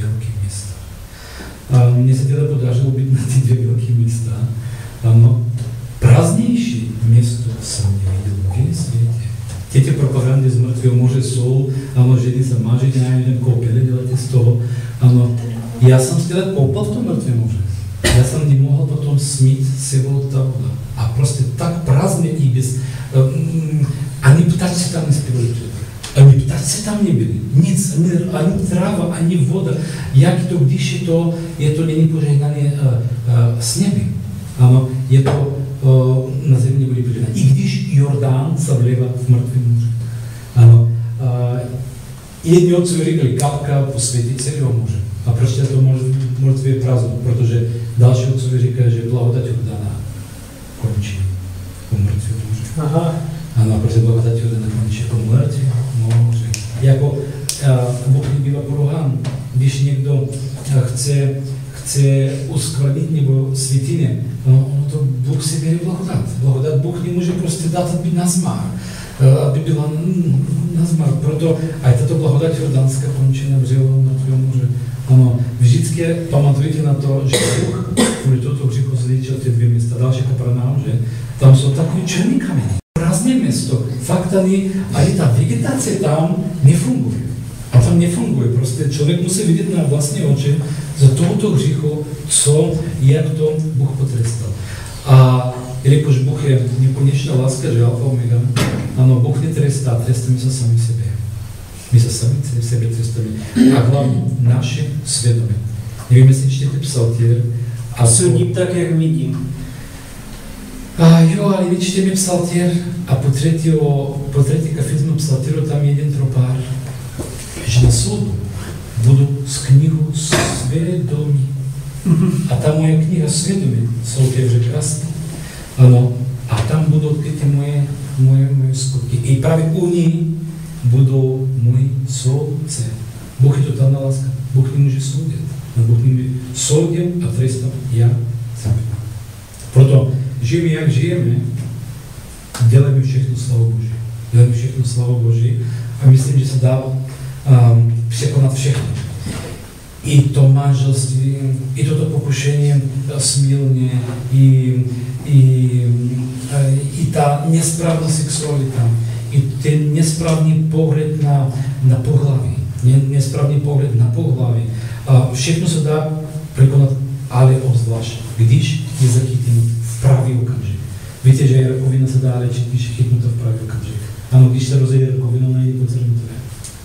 velké města. A mně se teda podařilo být na ty 2 velké města. Ano, prázdnější město jsem neviděl v světě. Ty propagandy z mrtvého moře jsou, ano, ženy se máží, nevím, koupili, děláte z toho. Ano, já jsem se teda koupal v tom mrtvém moře. Já jsem nemohl potom smít sebou ta voda. A prostě tak prázdně i bez... ani ptaci tam nespěvali. Ani ptaci tam nebyli. Nic, ani tráva, ani voda. Jak to, když je to není požehnané s nebi. Ano, je to na zemi nebude požehnané. I když Jordán se vlévá v mrtvém moři. Ano, jedni otcovi říkali, kapka posvětí celého muže. A proč to mrtvé je prázdno? Protože další otcovi říkají, že blahodať oddaná končí u mrtvého muže. Aha. Ano, protože blahodať oddaná končí u mrtvého muže. Jako Bůh nebývá poruhán. Když někdo chce uskvrnit nebo světiny, ono to Bůh si bere blahodat. Blahodat Bůh nemůže prostě dát, aby nazmar. Aby byla nazmar. Proto aj tato blahodat jordánská končí na břehu mrtvého muže. Ano, vždycky pamatujte na to, že Bůh kvůli tohoto hříchu zličil ty dvě města, další Kapernaum, že tam jsou takové černý kameny. Prázdné město, fakt ani ta vegetace tam nefunguje. A tam nefunguje, prostě člověk musí vidět na vlastní oči za tohoto hříchu, jak to Bůh potrestal. A jelikož Bůh je nekonečná láska, že alfa omega, ano, Bůh netrestá, trestáme se sami sebe. My se sami sebe trestáme. A hlavně naše svědomí. Nevím, jestli čtete psaltír. A soudím tak, jak vidím. Jo, ale vy čteme psaltír a po třetí kafizmu psaltíru tam jeden tropár, že na soudu budu z knihu svědomí. A ta moje kniha svědomí jsou těvře krásné. Ano, a tam budou odkryty moje skutky. I právě u ní budou můj soudce. Bůh je totálna láska. Bůh nemůže soudit. Bůh nemůže soudit a trestat já sám. Proto žijeme, jak žijeme, děláme všechno slavu Boží. Děláme všechno slavu Boží a myslím, že se dá překonat všechno. I to manželství, i toto pokušení smilně, i ta nesprávná sexualita, i ten nesprávný pohled na pohlaví, nesprávný pohled na pohlaví. Všechno se dá překonat, ale obzvlášť, když je zachytnut v pravý okamžik. Víte, že rakovina se dá léčit, když je chytnuta v pravý okamžik. Ano, když se rozjede rakovina, ona jde po celém těle.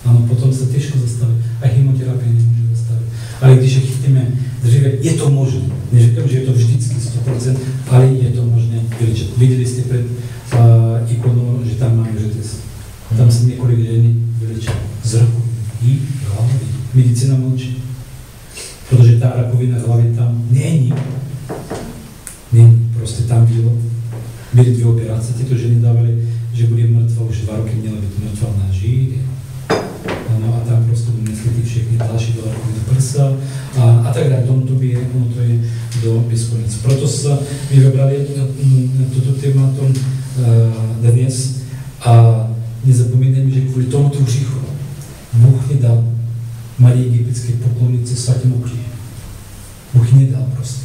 Ano, potom se těžko zastaví a chemoterapie nemůže zastavit. Ale když je chytíme dříve, je to možné. Neříkám, že je to vždycky 100%, ale je to možné vylečit. Viděli jste před ikonou, že tam mají řetěz. Tam se několik žen vylečilo z rakoviny i hlavy. Medicina mlčí. Protože ta rakovina hlavy tam není. Prostě tam bylo. Byly 2 operace, tyto ženy dávali, že bude mrtvá, už 2 roky měla být mrtvá na žíly. No a tam prostě donesli ty všechny další do prsa a tak dále. Ono to je do bezkonec. Proto jsme vybrali toto téma dnes a nezapomínejme, že kvůli tomuto hříchu Bůh nedal Marii egyptské poklonice svatému kříži. Bůh nedal prostě.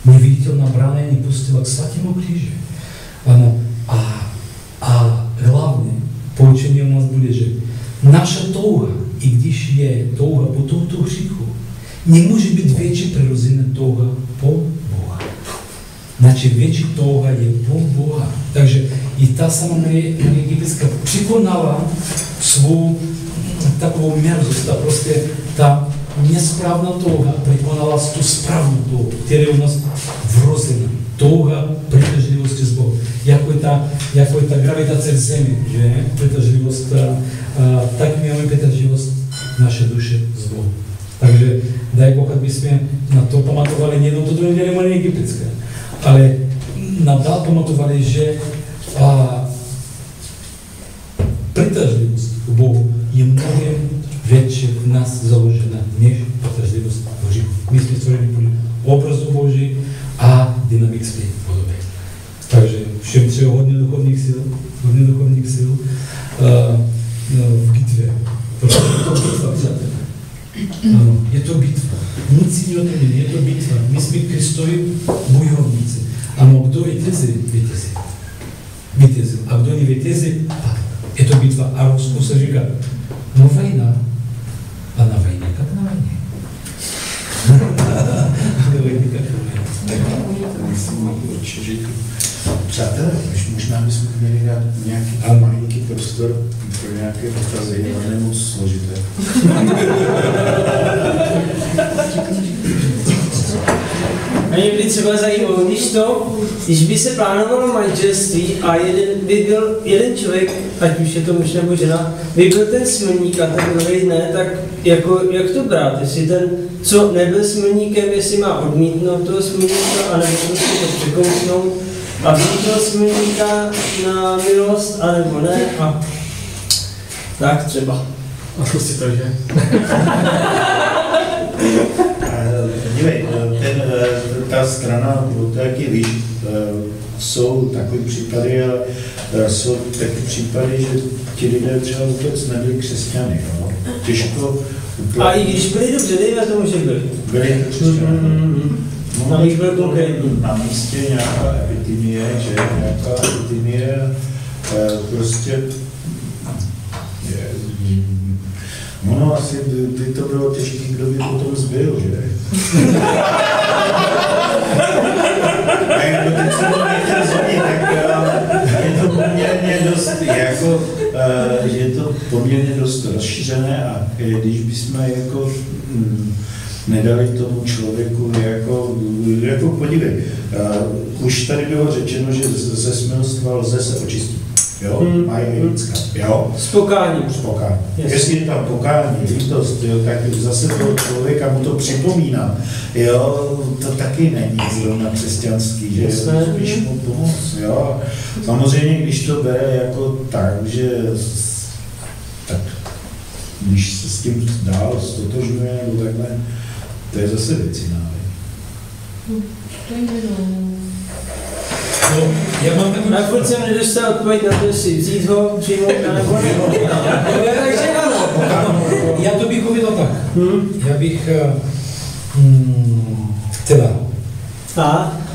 Neviditelná brána je nepustila k svatému kříži. Ano. A hlavně poučení u nás bude, že naša touha, i když je touha po tomto hříchu, nemůže být větší přirozená touha po Boha. Znači větší touha je po Boha. Takže i ta sama Marie egyptská překonala svou takovou merzost, prostě ta nesprávná touha překonala tu správnou touhu, která je u nás vrozená. Touha přitažlivosti s Bohem. Jako je ta gravitace v zemi, že? Přitažlivost, tak máme přitažlivost naše duše s Bohem. Takže daj Boh, aby jsme na to pamatovali nejenom to druhé Marie egyptské, ale nadal pamatovali, že přitažlivost k Bohu je mnohem větší v nás založena, než přitažlivost k hříchu. My jsme stvoreni podle obrazu Boží a dynamické podoby. Takže všem třeba hodně duchovních sil v bitvě. Protože je to bitva, přátelé. Ano, je to bitva. Nic jiného to není, je to bitva. My jsme Kristovi bojovníci. Ano, kdo vítězil. A kdo nevítězil, je to bitva. A Rusku se říká, no vojna. A na vojně, jak na vojně. Určitě. Přátelé, možná bychom měli dát nějaký malinký prostor pro nějaké dotazy, ale nemoc složité. A mě by třeba zajímalo, když by se plánovalo manželství a by byl jeden člověk, ať už je to muž nebo žena, by byl ten smilník a ten druhý ne, tak jako, jak to brát? Jestli ten, co nebyl smilníkem, jestli má odmítnout toho smilníka, anebo prostě to překousnout a vzít toho smilníka na milost, anebo ne a tak třeba. A zkus si to, že? Dívej, ta strana, taky víš, jsou takové případy a jsou taky případy, že ti lidé třeba vůbec nebyli křesťany. No. Těžko A i když byli dobře, dejme tomu, že byli. Byli křesťany. No, byl konkrétní. Na místě nějaká epidemie, že nějaká epidemie prostě no, asi by to bylo těžké, kdo by potom zbyl, že? A jak teď se to nechtěl zvonit, tak je to poměrně dost, jako, je to poměrně dost rozšířené a když bychom jako nedali tomu člověku jako podívej, už tady bylo řečeno, že ze smilstva lze se očistit. Jo, mají lidská, jo. S pokáním. Jestli je tam pokání, lítost, jo, tak zase toho člověka mu to připomíná. Jo, to taky není zrovna křesťanský, že spíš mu pomoct, jo. Samozřejmě, když to bere jako tak, že tak, když se s tím dál stotožňuje, nebo takhle, to je zase věc jiná. No, já mám takový... A furt jsem nedostal odpověď na to, jestli vzít ho, přijmout nebo ne. Takže ano. Já to bych uvěděl tak. Já bych... teda...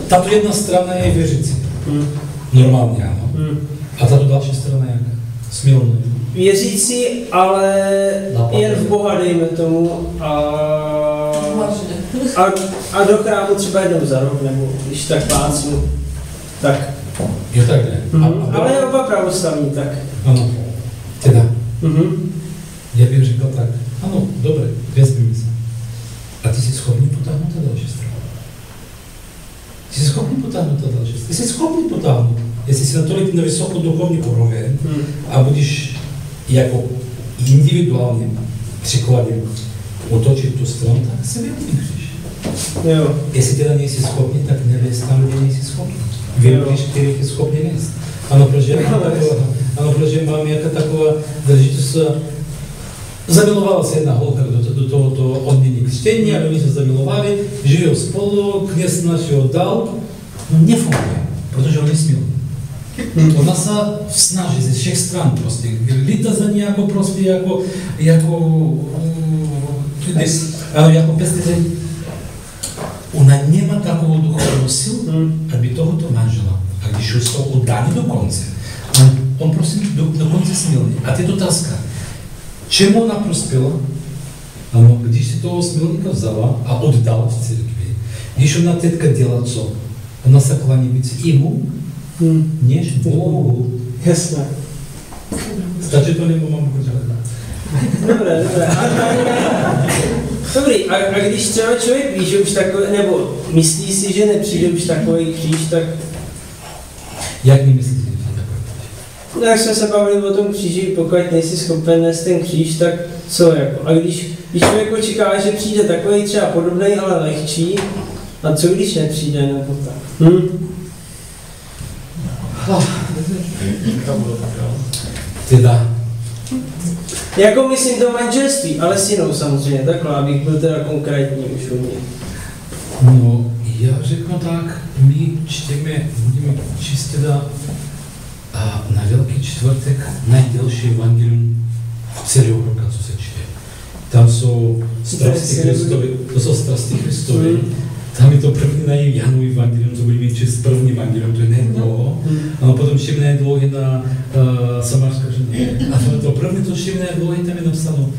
Tato jedna strana je věřící. Normálně, ano. A tato další strana je jaká? Smilná. Věřící, ale jen v Boha, dejme tomu. A do chrámu třeba jednou za rok, nebo když tak plácnu. Tak. Jo, tak ne. Ale je oba pravoslavní, tak. Ano. Teda. Já bych říkal tak. Ano, dobré, vezmi se. A ty jsi schopný potáhnout ta další stranu. Ty jsi schopný potáhnout ta další stranu. Ty jsi schopný potáhnout. Jestli jsi natolik na vysokou duchovní úroveň a budeš jako individuálně příkladem otočit tu stranu, tak se vyklíkřeš. Jo. Jestli teda nejsi schopný, tak nevěz tam, kde nejsi schopný. Věříš, kterých je schopný nést. Ano, protože mám jaká taková záležitost. Zamilovala se jedna holka do tohoto odmění křtění, a oni se zamilovali, žijou spolu, kněz náš ho dal, no nefunguje, protože on nesměl. Ona se snaží ze všech stran prostě, líta za ní jako prostě, jako pestice. Ona nemá takovou duchovnou silu, aby tohoto manžela, a když už jsou oddáni do konce, on prostě do konce smilný. A teď otázka, čemu ona prospěla? Ano, když si toho smilníka vzala a oddala v církvi, když ona teďka dělá co? Ona se klání víc jemu, než Bohu. Jasné. Stačí to, nebo mám pořádat? Dobré. Dobrý, a když třeba člověk ví, že už takový, nebo myslí si, že nepřijde už takový kříž, tak... Jak mi myslíte, že to je takový? Jak jsme se bavili o tom kříži, pokud nejsi schopen nést ten kříž, tak co jako? A když člověk očeká, že přijde takový třeba podobný, ale lehčí, a co když nepřijde, nebo tak? Teda. Jako myslím to manželství, ale s jinou samozřejmě, takhle, abych byl teda konkrétní už hodně. No, já řeknu tak, my budeme číst teda na Velký čtvrtek nejdelší evangelium v celého roka, co se čte. Tam jsou strasti Kristovi, tam je to první na Janu evangelium, co budeme číst první evangelium, to je nedlouho. A potom ještě nedlouho na Samarská žena. A to první, to ještě nedlouho, tam je napsáno,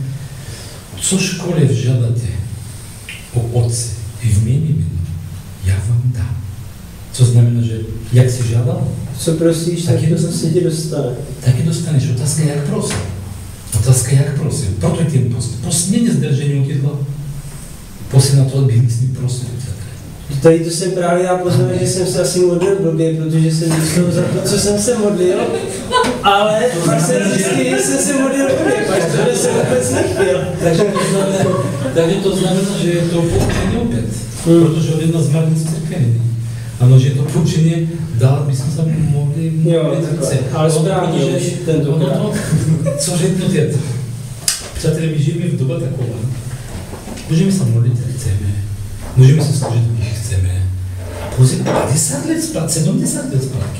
cožkoliv žádáte po Otci i v mém jménu, já vám dám. Co znamená, že jak jsi žádal? Co prosíš, tak to se ti dostane. Taky dostaneš. Otázka jak prosím. Proto je tím post. Post není zdržení od jídla. Post je na to, aby nic neprosil. Tady to jsem právě já poznal, že jsem se asi modlil blbě, protože jsem zjistil za to, co jsem se modlil, ale pak jsem zjistil, že jsem se modlil blbě, protože jsem vůbec nechtěl. Takže to znamená, že je to poučení opět, protože on jedna z mravnic církevní. Ano, že to poučení dál bychom se mohli takhle, ale správně už tentokrát. Co řeknu teď? Přátelé, my žijeme v době taková. Můžeme se modlit, jak chceme. Můžeme se snažit, když chceme. Pozor, 50 let zpátky, 70 let zpátky.